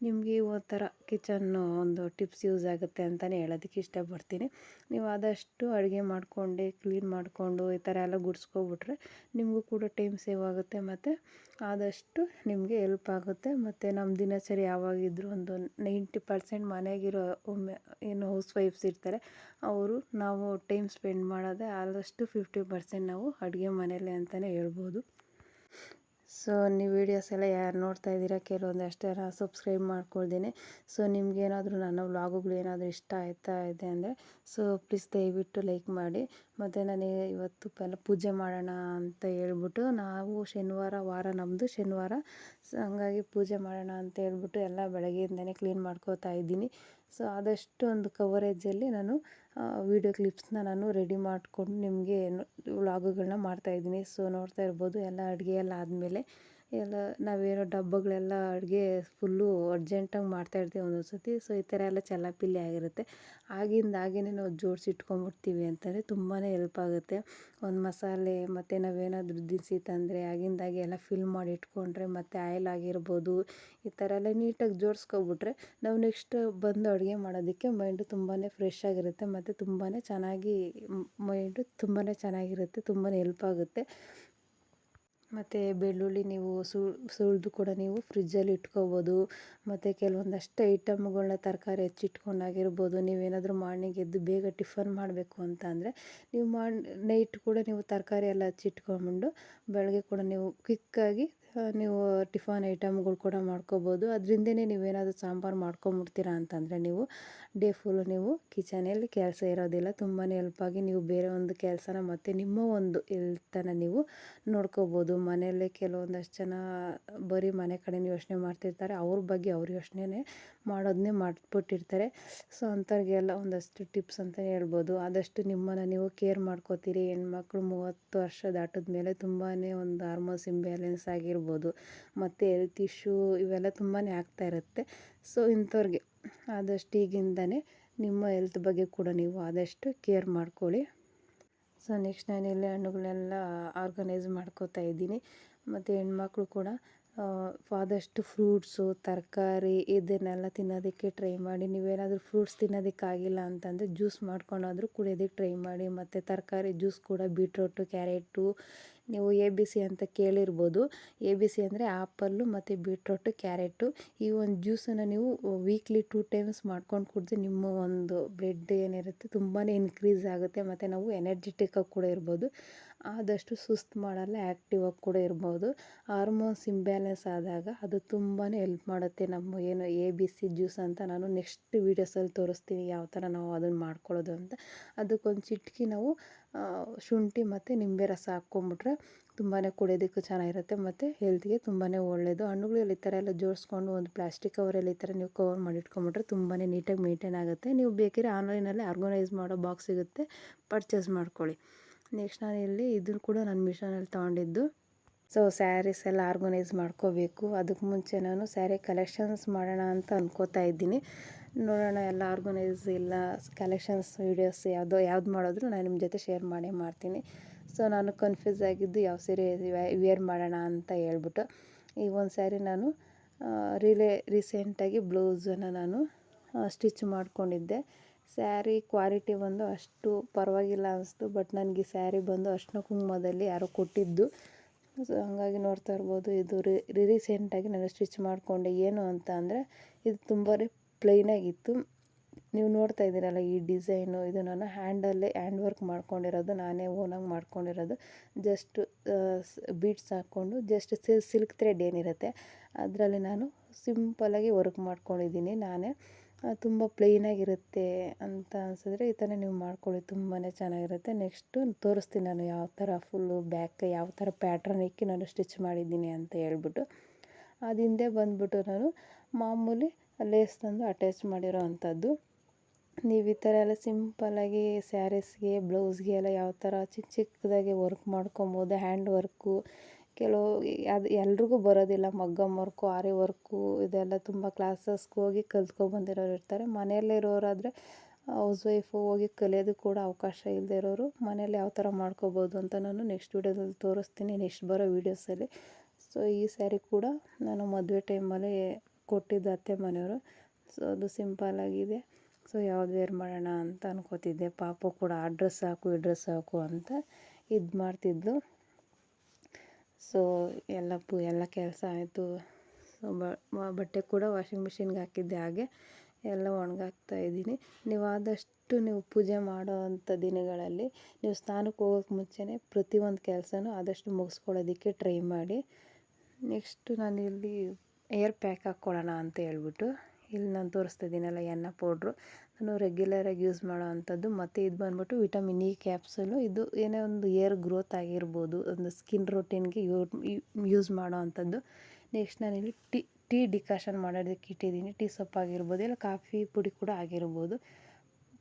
ನಿಮಗೆ ಒಂಥರ ಕಿಚನ್ನು ಒಂದು ಟಿಪ್ಸ್ ಯೂಸ್ ಆಗುತ್ತೆ ಅಂತಲೇ ಹೇಳೋದಕ್ಕೆ ಇಷ್ಟಪಡ್ತೀನಿ. ನೀವು ಆದಷ್ಟು ಅಡುಗೆ ಮಾಡಿಕೊಂಡೆ ಕ್ಲೀನ್ ಮಾಡಿಕೊಂಡು ಈ ಥರ ಎಲ್ಲ ಗುಡಿಸ್ಕೊಬಿಟ್ರೆ ನಿಮಗೂ ಕೂಡ ಟೈಮ್ ಸೇವ್ ಆಗುತ್ತೆ ಮತ್ತು ಆದಷ್ಟು ನಿಮಗೆ ಹೆಲ್ಪ್ ಆಗುತ್ತೆ. ಮತ್ತು ನಮ್ಮ ದಿನಚರಿ ಯಾವಾಗಿದ್ದರೂ ಒಂದು 90% ಮನೆಗಿರೋ ಏನು ಹೌಸ್ ವೈಫ್ಸ್ ಇರ್ತಾರೆ, ಅವರು ನಾವು ಟೈಮ್ ಸ್ಪೆಂಡ್ ಮಾಡೋದೇ ಆದಷ್ಟು 50% ನಾವು ಅಡುಗೆ ಮನೆಯಲ್ಲೇ ಅಂತಲೇ ಹೇಳ್ಬೋದು. ಸೊ ನೀವು ವೀಡಿಯೋಸ್ ಎಲ್ಲ ಯಾರು ನೋಡ್ತಾ ಇದ್ದೀರಾ, ಕೆಲವೊಂದಷ್ಟು ಜನ ಸಬ್ಸ್ಕ್ರೈಬ್ ಮಾಡ್ಕೊಳ್ತೀನಿ. ಸೊ ನಿಮಗೇನಾದರೂ ನನ್ನ ವ್ಲಾಗುಗಳು ಏನಾದರೂ ಇಷ್ಟ ಆಯ್ತಾ ಇದೆ ಅಂದರೆ ಸೊ ಪ್ಲೀಸ್ ದಯವಿಟ್ಟು ಲೈಕ್ ಮಾಡಿ. ಮತ್ತು ನನಗೆ ಇವತ್ತು ಪೂಜೆ ಮಾಡೋಣ ಅಂತ ಹೇಳ್ಬಿಟ್ಟು ನಾವು ವಾರ ನಮ್ಮದು ಶನಿವಾರ, ಸೊ ಹಂಗಾಗಿ ಪೂಜೆ ಮಾಡೋಣ ಅಂತ ಹೇಳ್ಬಿಟ್ಟು ಎಲ್ಲ ಬೆಳಗ್ಗೆಯಿಂದನೇ ಕ್ಲೀನ್ ಮಾಡ್ಕೋತಾ ಇದ್ದೀನಿ. ಸೊ ಆದಷ್ಟು ಒಂದು ಕವರೇಜಲ್ಲಿ ನಾನು ವೀಡಿಯೋ ಕ್ಲಿಪ್ಸ್ನ ನಾನು ರೆಡಿ ಮಾಡಿಕೊಂಡು ನಿಮಗೆ ವ್ಲಾಗುಗಳನ್ನ ಮಾಡ್ತಾಯಿದ್ದೀನಿ. ಸೊ ನೋಡ್ತಾ ಇರ್ಬೋದು, ಎಲ್ಲ ಅಡುಗೆ ಎಲ್ಲ ಆದಮೇಲೆ ಎಲ್ಲ ನಾವೇನೋ ಡಬ್ಬಗಳೆಲ್ಲ ಅಡುಗೆ ಫುಲ್ಲು ಅರ್ಜೆಂಟಾಗಿ ಮಾಡ್ತಾಯಿರ್ತೀವಿ ಒಂದೊಂದು ಸತಿ. ಸೊ ಈ ಥರ ಎಲ್ಲ ಚೆಲ್ಲಾಪಿಲ್ಲಿ ಆಗಿರುತ್ತೆ. ಆಗಿಂದಾಗೇ ನಾವು ಜೋಡಿಸಿ ಇಟ್ಕೊಂಡ್ಬಿಡ್ತೀವಿ ಅಂತಂದರೆ ತುಂಬಾ ಹೆಲ್ಪ್ ಆಗುತ್ತೆ. ಒಂದು ಮಸಾಲೆ ಮತ್ತು ನಾವೇನಾದರೂ ದಿನಸಿ ತಂದರೆ ಆಗಿಂದಾಗೆ ಎಲ್ಲ ಫಿಲ್ ಮಾಡಿ ಇಟ್ಕೊಂಡ್ರೆ, ಮತ್ತು ಆಯಿಲ್ ಆಗಿರ್ಬೋದು, ಈ ಥರ ಎಲ್ಲ ನೀಟಾಗಿ ಜೋಡಿಸ್ಕೊಬಿಟ್ರೆ ನಾವು ನೆಕ್ಸ್ಟ್ ಬಂದು ಅಡುಗೆ ಮಾಡೋದಕ್ಕೆ ಮೈಂಡು ತುಂಬಾ ಫ್ರೆಶ್ ಆಗಿರುತ್ತೆ. ಮತ್ತು ತುಂಬಾ ಚೆನ್ನಾಗಿ ಮೈಂಡು ತುಂಬಾ ಚೆನ್ನಾಗಿರುತ್ತೆ, ತುಂಬಾ ಹೆಲ್ಪ್ ಆಗುತ್ತೆ. ಮತ್ತು ಬೆಳ್ಳುಳ್ಳಿ ನೀವು ಸುಲಿದು ಕೂಡ ನೀವು ಫ್ರಿಜ್ಜಲ್ಲಿ ಇಟ್ಕೋಬೋದು. ಮತ್ತು ಕೆಲವೊಂದಷ್ಟು ಐಟಮ್ಗಳನ್ನ ತರಕಾರಿ ಹೆಚ್ಚಿಟ್ಕೊಂಡಾಗಿರ್ಬೋದು, ನೀವೇನಾದರೂ ಮಾರ್ನಿಂಗ್ ಎದ್ದು ಬೇಗ ಟಿಫನ್ ಮಾಡಬೇಕು ಅಂತ ಅಂದರೆ ನೀವು ನೈಟ್ ಕೂಡ ನೀವು ತರಕಾರಿ ಎಲ್ಲ ಹಚ್ಚಿಟ್ಕೊಂಡ್ಬಿಟ್ಟು ಬೆಳಗ್ಗೆ ಕೂಡ ನೀವು ಕ್ವಿಕ್ಕಾಗಿ ನೀವು ಟಿಫನ್ ಐಟಮ್ಗಳು ಕೂಡ ಮಾಡ್ಕೋಬೋದು. ಅದರಿಂದನೇ ನೀವೇನಾದರೂ ಸಾಂಬಾರು ಮಾಡ್ಕೊಂಬಿಡ್ತೀರಾ ಅಂತಂದರೆ ನೀವು ಡೇ ಫುಲ್ಲು ನೀವು ಕಿಚನಲ್ಲಿ ಕೆಲಸ ಇರೋದಿಲ್ಲ. ತುಂಬಾ ಹೆಲ್ಪಾಗಿ ನೀವು ಬೇರೆ ಒಂದು ಕೆಲಸನ ಮತ್ತು ನಿಮ್ಮ ಒಂದು ಹೆಲ್ತನ್ನು ನೀವು ನೋಡ್ಕೋಬೋದು. ಮನೆಯಲ್ಲೇ ಕೆಲವೊಂದಷ್ಟು ಜನ ಬರೀ ಮನೆ ಕಡೆನೇ ಯೋಚನೆ ಮಾಡ್ತಿರ್ತಾರೆ, ಅವ್ರ ಬಗ್ಗೆ ಅವ್ರ ಯೋಚನೆ ಮಾಡೋದನ್ನೇ ಮಾಡಿಬಿಟ್ಟಿರ್ತಾರೆ. ಸೊ ಅಂಥವ್ರಿಗೆಲ್ಲ ಒಂದಷ್ಟು ಟಿಪ್ಸ್ ಅಂತಲೇ ಹೇಳ್ಬೋದು. ಆದಷ್ಟು ನಿಮ್ಮನ್ನು ನೀವು ಕೇರ್ ಮಾಡ್ಕೋತೀರಿ. ಹೆಣ್ಮಕ್ಳು 30 ವರ್ಷ ದಾಟಿದ ಮೇಲೆ ತುಂಬಾ ಒಂದು ಹಾರ್ಮೋನ್ಸ್ ಇಂಬ್ಯಾಲೆನ್ಸ್ ಆಗಿರ್ಬೋದು, ಮತ್ತು ಹೆಲ್ತ್ ಇಶ್ಯೂ ಇವೆಲ್ಲ ತುಂಬಾ ಆಗ್ತಾ ಇರುತ್ತೆ. ಸೊ ಇಂಥವ್ರಿಗೆ ಆದಷ್ಟು ಈಗಿಂದನೇ ನಿಮ್ಮ ಹೆಲ್ತ್ ಬಗ್ಗೆ ಕೂಡ ನೀವು ಆದಷ್ಟು ಕೇರ್ ಮಾಡ್ಕೊಳ್ಳಿ. ಸೊ ನೆಕ್ಸ್ಟ್ ನಾನಿಲ್ಲಿ ಹಣ್ಣುಗಳೆಲ್ಲ ಆರ್ಗನೈಸ್ ಮಾಡ್ಕೋತಾ ಇದ್ದೀನಿ. ಮತ್ತು ಹೆಣ್ಮಕ್ಳು ಕೂಡ ಆದಷ್ಟು ಫ್ರೂಟ್ಸು ತರಕಾರಿ ಇದನ್ನೆಲ್ಲ ತಿನ್ನೋದಕ್ಕೆ ಟ್ರೈ ಮಾಡಿ. ನೀವೇನಾದರೂ ಫ್ರೂಟ್ಸ್ ತಿನ್ನೋದಕ್ಕಾಗಿಲ್ಲ ಅಂತಂದರೆ ಜ್ಯೂಸ್ ಮಾಡ್ಕೊಂಡಾದರೂ ಕುಡಿಯೋದಕ್ಕೆ ಟ್ರೈ ಮಾಡಿ. ಮತ್ತು ತರಕಾರಿ ಜ್ಯೂಸ್ ಕೂಡ ಬೀಟ್ರೋಟು, ಕ್ಯಾರೆಟು, ನೀವು ABC ಅಂತ ಕೇಳಿರ್ಬೋದು. ABC ಅಂದರೆ ಆ್ಯಪಲ್ಲು ಮತ್ತು ಬೀಟ್ರೋಟು, ಕ್ಯಾರೆಟು. ಈ ಒಂದು ಜ್ಯೂಸನ್ನು ನೀವು ವೀಕ್ಲಿ 2 ಟೈಮ್ಸ್ ಮಾಡ್ಕೊಂಡು ಕುಡಿದ್ರೆ ನಿಮ್ಮ ಒಂದು ಬ್ಲಡ್ ಏನಿರುತ್ತೆ ತುಂಬಾ ಇನ್ಕ್ರೀಸ್ ಆಗುತ್ತೆ. ಮತ್ತು ನಾವು ಎನರ್ಜೆಟಿಕ್ಕಾಗಿ ಕೂಡ ಇರ್ಬೋದು, ಆದಷ್ಟು ಸುಸ್ತು ಮಾಡಲ್ಲ, ಆ್ಯಕ್ಟಿವ್ ಆಗಿ ಕೂಡ ಇರ್ಬೋದು. ಹಾರ್ಮೋನ್ಸ್ ಇಂಬ್ಯಾಲೆನ್ಸ್ ಆದಾಗ ಅದು ತುಂಬಾ ಹೆಲ್ಪ್ ಮಾಡುತ್ತೆ. ನಮ್ಮ ಏನು ABC ಜ್ಯೂಸ್ ಅಂತ ನಾನು ನೆಕ್ಸ್ಟ್ ವೀಡಿಯೋಸಲ್ಲಿ ತೋರಿಸ್ತೀನಿ ಯಾವ ಥರ ನಾವು ಅದನ್ನು ಮಾಡ್ಕೊಳ್ಳೋದು ಅಂತ. ಅದಕ್ಕೊಂದು ಚಿಟಿಕೆ ನಾವು ಶುಂಠಿ ಮತ್ತು ನಿಂಬೆ ರಸ ಹಾಕ್ಕೊಂಬಿಟ್ರೆ ತುಂಬಾ ಕುಡಿಯೋದಕ್ಕೂ ಚೆನ್ನಾಗಿರುತ್ತೆ ಮತ್ತು ಹೆಲ್ತ್ಗೆ ತುಂಬಾ ಒಳ್ಳೆಯದು. ಹಣ್ಣುಗಳಲ್ಲಿ ಈ ಥರ ಎಲ್ಲ ಜೋಡಿಸ್ಕೊಂಡು ಒಂದು ಪ್ಲಾಸ್ಟಿಕ್ ಕವರಲ್ಲಿ ಈ ಥರ ನೀವು ಕವರ್ ಮಾಡಿ ಇಟ್ಕೊಂಬಿಟ್ರೆ ತುಂಬಾ ನೀಟಾಗಿ ಮೇಂಟೈನ್ ಆಗುತ್ತೆ. ನೀವು ಬೇಕಿದ್ರೆ ಆನ್ಲೈನಲ್ಲಿ ಆರ್ಗನೈಸ್ ಮಾಡೋ ಬಾಕ್ಸ್ ಸಿಗುತ್ತೆ, ಪರ್ಚೇಸ್ ಮಾಡ್ಕೊಳ್ಳಿ. ನೆಕ್ಸ್ಟ್ ನಾನಿಲ್ಲಿ ಇದನ್ನು ಕೂಡ ನಾನು ಮೀಶೋನಲ್ಲಿ ತೊಗೊಂಡಿದ್ದು. ಸೊ ಸ್ಯಾರೀಸ್ ಎಲ್ಲ ಆರ್ಗನೈಸ್ ಮಾಡ್ಕೋಬೇಕು. ಅದಕ್ಕೆ ಮುಂಚೆ ನಾನು ಸ್ಯಾರಿ ಕಲೆಕ್ಷನ್ಸ್ ಮಾಡೋಣ ಅಂತ ಅನ್ಕೋತಾ ಇದ್ದೀನಿ. ನೋಡೋಣ, ಎಲ್ಲ ಆರ್ಗನೈಸ್ ಇಲ್ಲ ಕಲೆಕ್ಷನ್ಸ್ ವೀಡಿಯೋಸ್ ಯಾವ್ದು ಮಾಡಿದ್ರು ನಾನು ನಿಮ್ಮ ಜೊತೆ ಶೇರ್ ಮಾಡ್ತೀನಿ. ಸೊ ನಾನು ಕನ್ಫ್ಯೂಸ್ ಆಗಿದ್ದು ಯಾವ ಸೀರೆ ವೇರ್ ಮಾಡೋಣ ಅಂತ ಹೇಳ್ಬಿಟ್ಟು. ಈಗ ಒಂದು ಸ್ಯಾರಿ ನಾನು ರೀಸೆಂಟಾಗಿ ಬ್ಲೌಸನ್ನು ನಾನು ಸ್ಟಿಚ್ ಮಾಡ್ಕೊಂಡಿದ್ದೆ. ಸ್ಯಾರಿ ಕ್ವಾಲಿಟಿ ಬಂದು ಅಷ್ಟು ಪರವಾಗಿಲ್ಲ ಅನಿಸ್ತು. ಬಟ್ ನನಗೆ ಸ್ಯಾರಿ ಬಂದು ಅರ್ಶಿನ ಕುಂಕುಮದಲ್ಲಿ ಯಾರೋ ಕೊಟ್ಟಿದ್ದು. ಸೊ ಹಾಗಾಗಿ ನೋಡ್ತಾ ಇರ್ಬೋದು, ಇದು ರೀಸೆಂಟಾಗಿ ನಾನು ಸ್ಟಿಚ್ ಮಾಡಿಕೊಂಡೆ. ಏನು ಅಂತ ಅಂದರೆ ಇದು ತುಂಬ ಪ್ಲೈನಾಗಿತ್ತು. ನೀವು ನೋಡ್ತಾ ಇದ್ದೀರಲ್ಲ ಈ ಡಿಸೈನು, ಇದು ನಾನು ಹ್ಯಾಂಡ್ ವರ್ಕ್ ಮಾಡ್ಕೊಂಡಿರೋದು, ನಾನೇ ಓನಾಗಿ ಮಾಡ್ಕೊಂಡಿರೋದು. ಜಸ್ಟ್ ಬೀಡ್ಸ್ ಹಾಕ್ಕೊಂಡು ಜಸ್ಟ್ ಸಿಲ್ಕ್ ಥ್ರೆಡ್ ಏನಿರುತ್ತೆ ಅದರಲ್ಲಿ ನಾನು ಸಿಂಪಲಾಗಿ ವರ್ಕ್ ಮಾಡ್ಕೊಂಡಿದ್ದೀನಿ ನಾನೇ. ತುಂಬ ಪ್ಲೇನಾಗಿರುತ್ತೆ ಅಂತ ಅನಿಸಿದ್ರೆ ಈ ಥರ ನೀವು ಮಾಡ್ಕೊಳ್ಳಿ, ತುಂಬಾ ಚೆನ್ನಾಗಿರುತ್ತೆ. ನೆಕ್ಸ್ಟು ತೋರಿಸ್ತೀನಿ ನಾನು ಯಾವ ಥರ ಫುಲ್ಲು ಬ್ಯಾಕ್ ಯಾವ ಥರ ಪ್ಯಾಟ್ರನ್ ಇಕ್ಕಿ ನಾನು ಸ್ಟಿಚ್ ಮಾಡಿದ್ದೀನಿ ಅಂತ ಹೇಳ್ಬಿಟ್ಟು. ಅದು ಹಿಂದೆ ಬಂದ್ಬಿಟ್ಟು ನಾನು ಮಾಮೂಲಿ ಲೇಸ್ ತಂದು ಅಟ್ಯಾಚ್ ಮಾಡಿರೋ ಅಂಥದ್ದು. ನೀವು ಈ ಥರ ಎಲ್ಲ ಸಿಂಪಲ್ಲಾಗಿ ಸ್ಯಾರೀಸ್ಗೆ ಬ್ಲೌಸ್ಗೆ ಎಲ್ಲ ಯಾವ ಥರ ಚಿಕ್ಕ ಚಿಕ್ಕದಾಗಿ ವರ್ಕ್ ಮಾಡ್ಕೊಬೋದು. ಹ್ಯಾಂಡ್ ವರ್ಕು ಕೆಲವು ಅದು ಎಲ್ರಿಗೂ ಬರೋದಿಲ್ಲ. ಮಗ್ಗಮ್ ವರ್ಕು, ಆರಿ ವರ್ಕು ಇದೆಲ್ಲ ತುಂಬ ಕ್ಲಾಸಸ್ಗೆ ಹೋಗಿ ಕಲ್ತ್ಕೊಬಂದಿರೋರು ಇರ್ತಾರೆ. ಮನೆಯಲ್ಲೇ ಇರೋರಾದರೆ ಹೌಸ್ ವೈಫು ಹೋಗಿ ಕಲಿಯೋದು ಕೂಡ ಅವಕಾಶ ಇಲ್ಲದೆ ಇರೋರು ಮನೇಲಿ ಯಾವ ಥರ ಮಾಡ್ಕೋಬೋದು ಅಂತ ನಾನು ನೆಕ್ಸ್ಟ್ ವೀಡಿಯೋದಲ್ಲಿ ತೋರಿಸ್ತೀನಿ, ನೆಕ್ಸ್ಟ್ ಬರೋ ವೀಡಿಯೋಸಲ್ಲಿ. ಸೊ ಈ ಸ್ಯಾರಿ ಕೂಡ ನಾನು ಮದುವೆ ಟೈಮಲ್ಲಿ ಕೊಟ್ಟಿದ್ದು ಅತ್ತೆ ಮನೆಯವರು. ಸೊ ಅದು ಸಿಂಪಲ್ಲಾಗಿದೆ. ಸೊ ಯಾವ್ದು ವೇರ್ ಮಾಡೋಣ ಅಂತ ಅನ್ಕೋತಿದ್ದೆ. ಪಾಪು ಕೂಡ ಆ ಡ್ರೆಸ್ ಹಾಕು ಈ ಡ್ರೆಸ್ ಹಾಕು ಅಂತ ಇದು ಮಾಡ್ತಿದ್ಲು. ಸೊ ಎಲ್ಲ ಕೆಲಸ ಆಯಿತು. ಸೊ ಬಟ್ಟೆ ಕೂಡ ವಾಷಿಂಗ್ ಮಿಷಿನ್ಗೆ ಹಾಕಿದ್ದೆ, ಹಾಗೆ ಎಲ್ಲ ಒಣಗಾಕ್ತಾ ಇದ್ದೀನಿ. ನೀವು ಆದಷ್ಟು ನೀವು ಪೂಜೆ ಮಾಡೋ ಅಂಥ ದಿನಗಳಲ್ಲಿ ನೀವು ಸ್ನಾನಕ್ಕೆ ಹೋಗೋಕ್ಕೆ ಮುಂಚೆನೇ ಪ್ರತಿಯೊಂದು ಕೆಲಸನೂ ಆದಷ್ಟು ಮುಗಿಸ್ಕೊಳ್ಳೋದಕ್ಕೆ ಟ್ರೈ ಮಾಡಿ. ನೆಕ್ಸ್ಟು ನಾನಿಲ್ಲಿ ಏರ್ ಪ್ಯಾಕ್ ಹಾಕ್ಕೊಳ್ಳೋಣ ಅಂತ ಹೇಳ್ಬಿಟ್ಟು ಇಲ್ಲಿ ನಾನು ತೋರಿಸ್ತಾ ಇದ್ದೀನಲ್ಲ ಎಣ್ಣೆ ಪೌಡ್ರು, ನಾನು ರೆಗ್ಯುಲರಾಗಿ ಯೂಸ್ ಮಾಡೋ ಅಂಥದ್ದು. ಮತ್ತು ಇದು ಬಂದ್ಬಿಟ್ಟು ವಿಟಮಿನ್ ಇ ಕ್ಯಾಪ್ಸೂಲು. ಇದು ಏನೇ ಒಂದು ಏರ್ ಗ್ರೋತ್ ಆಗಿರ್ಬೋದು, ಒಂದು ಸ್ಕಿನ್ ರೊಟೀನ್ಗೆ ಯೂಸ್ ಮಾಡೋ ಅಂಥದ್ದು. ನೆಕ್ಸ್ಟ್ ನಾನಿಲ್ಲಿ ಟೀ ಡಿಕಾಷನ್ ಮಾಡೋದಕ್ಕೆ ಇಟ್ಟಿದ್ದೀನಿ. ಟೀ ಸೊಪ್ಪಾಗಿರ್ಬೋದು, ಇಲ್ಲ ಕಾಫಿ ಪುಡಿ ಕೂಡ ಆಗಿರ್ಬೋದು.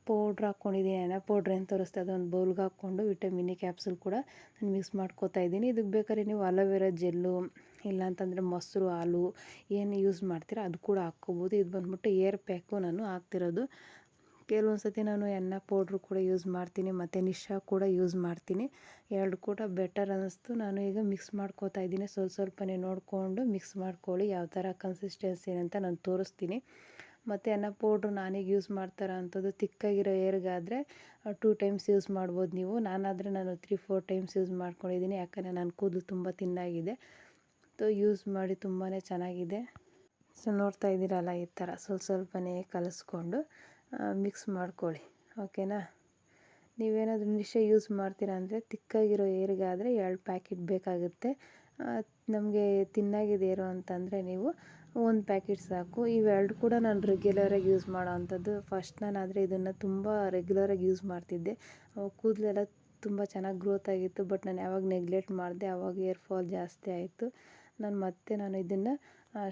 ಪೌಡ್ರ್ ಹಾಕ್ಕೊಂಡಿದ್ದೀನಿ, ಎಣ್ಣೆ ಪೌಡ್ರ್ ಏನು ತೋರಿಸ್ತಾ ಅದೊಂದು ಬೌಲ್ಗೆ ಹಾಕ್ಕೊಂಡು ವಿಟಮಿನ್ ಇ ಕ್ಯಾಪ್ಸೂಲ್ ಕೂಡ ನಾನು ಮಿಕ್ಸ್ ಮಾಡ್ಕೋತಾ ಇದ್ದೀನಿ. ಇದಕ್ಕೆ ಬೇಕಾದ್ರೆ ನೀವು ಅಲೋವೆರಾ ಜೆಲ್ಲು ಇಲ್ಲಾಂತಂದರೆ ಮೊಸರು, ಹಾಲು ಏನು ಯೂಸ್ ಮಾಡ್ತೀರ ಅದು ಕೂಡ ಹಾಕ್ಕೋಬೋದು. ಇದು ಬಂದ್ಬಿಟ್ಟು ಏರ್ ಪ್ಯಾಕು ನಾನು ಹಾಕ್ತಿರೋದು. ಕೆಲವೊಂದು ಸತಿ ನಾನು ಎಣ್ಣೆ ಪೌಡ್ರು ಕೂಡ ಯೂಸ್ ಮಾಡ್ತೀನಿ, ಮತ್ತು ನಿಶಾ ಕೂಡ ಯೂಸ್ ಮಾಡ್ತೀನಿ. ಎರಡು ಕೂಡ ಬೆಟರ್ ಅನ್ನಿಸ್ತು. ನಾನು ಈಗ ಮಿಕ್ಸ್ ಮಾಡ್ಕೋತಾ ಇದ್ದೀನಿ. ಸ್ವಲ್ಪನೇ ನೋಡಿಕೊಂಡು ಮಿಕ್ಸ್ ಮಾಡ್ಕೊಳ್ಳಿ. ಯಾವ ಥರ ಕನ್ಸಿಸ್ಟೆನ್ಸಿ ಅಂತ ನಾನು ತೋರಿಸ್ತೀನಿ. ಮತ್ತು ಎಣ್ಣೆ ಪೌಡ್ರು ನಾನೀಗ ಯೂಸ್ ಮಾಡ್ತಾರೋ ಅಂಥದ್ದು ತಿಕ್ಕಾಗಿರೋ ಏರ್ಗಾದರೆ 2 ಟೈಮ್ಸ್ ಯೂಸ್ ಮಾಡ್ಬೋದು ನೀವು. ನಾನು 3-4 ಟೈಮ್ಸ್ ಯೂಸ್ ಮಾಡ್ಕೊಂಡಿದ್ದೀನಿ, ಯಾಕಂದರೆ ನನ್ನ ಕೂದಲು ತುಂಬ ತಿನ್ನಾಗಿದೆ. ಯೂಸ್ ಮಾಡಿ ತುಂಬಾ ಚೆನ್ನಾಗಿದೆ. ಸೊ ನೋಡ್ತಾ ಇದ್ದೀರಲ್ಲ, ಈ ಥರ ಸ್ವಲ್ಪನೇ ಕಲಿಸ್ಕೊಂಡು ಮಿಕ್ಸ್ ಮಾಡ್ಕೊಳ್ಳಿ, ಓಕೆನಾ. ನೀವೇನಾದರೂ ನಿಶೆ ಯೂಸ್ ಮಾಡ್ತೀರಾ ಅಂದರೆ ತಿಕ್ಕಾಗಿರೋ ಏರಿಗಾದರೆ 2 ಪ್ಯಾಕೆಟ್ ಬೇಕಾಗುತ್ತೆ. ನಮಗೆ ತಿನ್ನಾಗಿದೆ ಏರೋ ಅಂತಂದರೆ ನೀವು 1 ಪ್ಯಾಕೆಟ್ ಸಾಕು. ಇವೆರಡು ಕೂಡ ನಾನು ರೆಗ್ಯುಲರಾಗಿ ಯೂಸ್ ಮಾಡೋ ಅಂಥದ್ದು. ಫಸ್ಟ್ ನಾನಾದರೆ ಇದನ್ನು ತುಂಬ ರೆಗ್ಯುಲರಾಗಿ ಯೂಸ್ ಮಾಡ್ತಿದ್ದೆ. ಕೂದಲೆಲ್ಲ ತುಂಬ ಚೆನ್ನಾಗಿ ಗ್ರೋತ್ ಆಗಿತ್ತು. ಬಟ್ ನಾನು ಯಾವಾಗ ನೆಗ್ಲೆಕ್ಟ್ ಮಾಡಿದೆ ಆವಾಗ ಏರ್ ಫಾಲ್ ಜಾಸ್ತಿ ಆಯಿತು. ನಾನು ಇದನ್ನು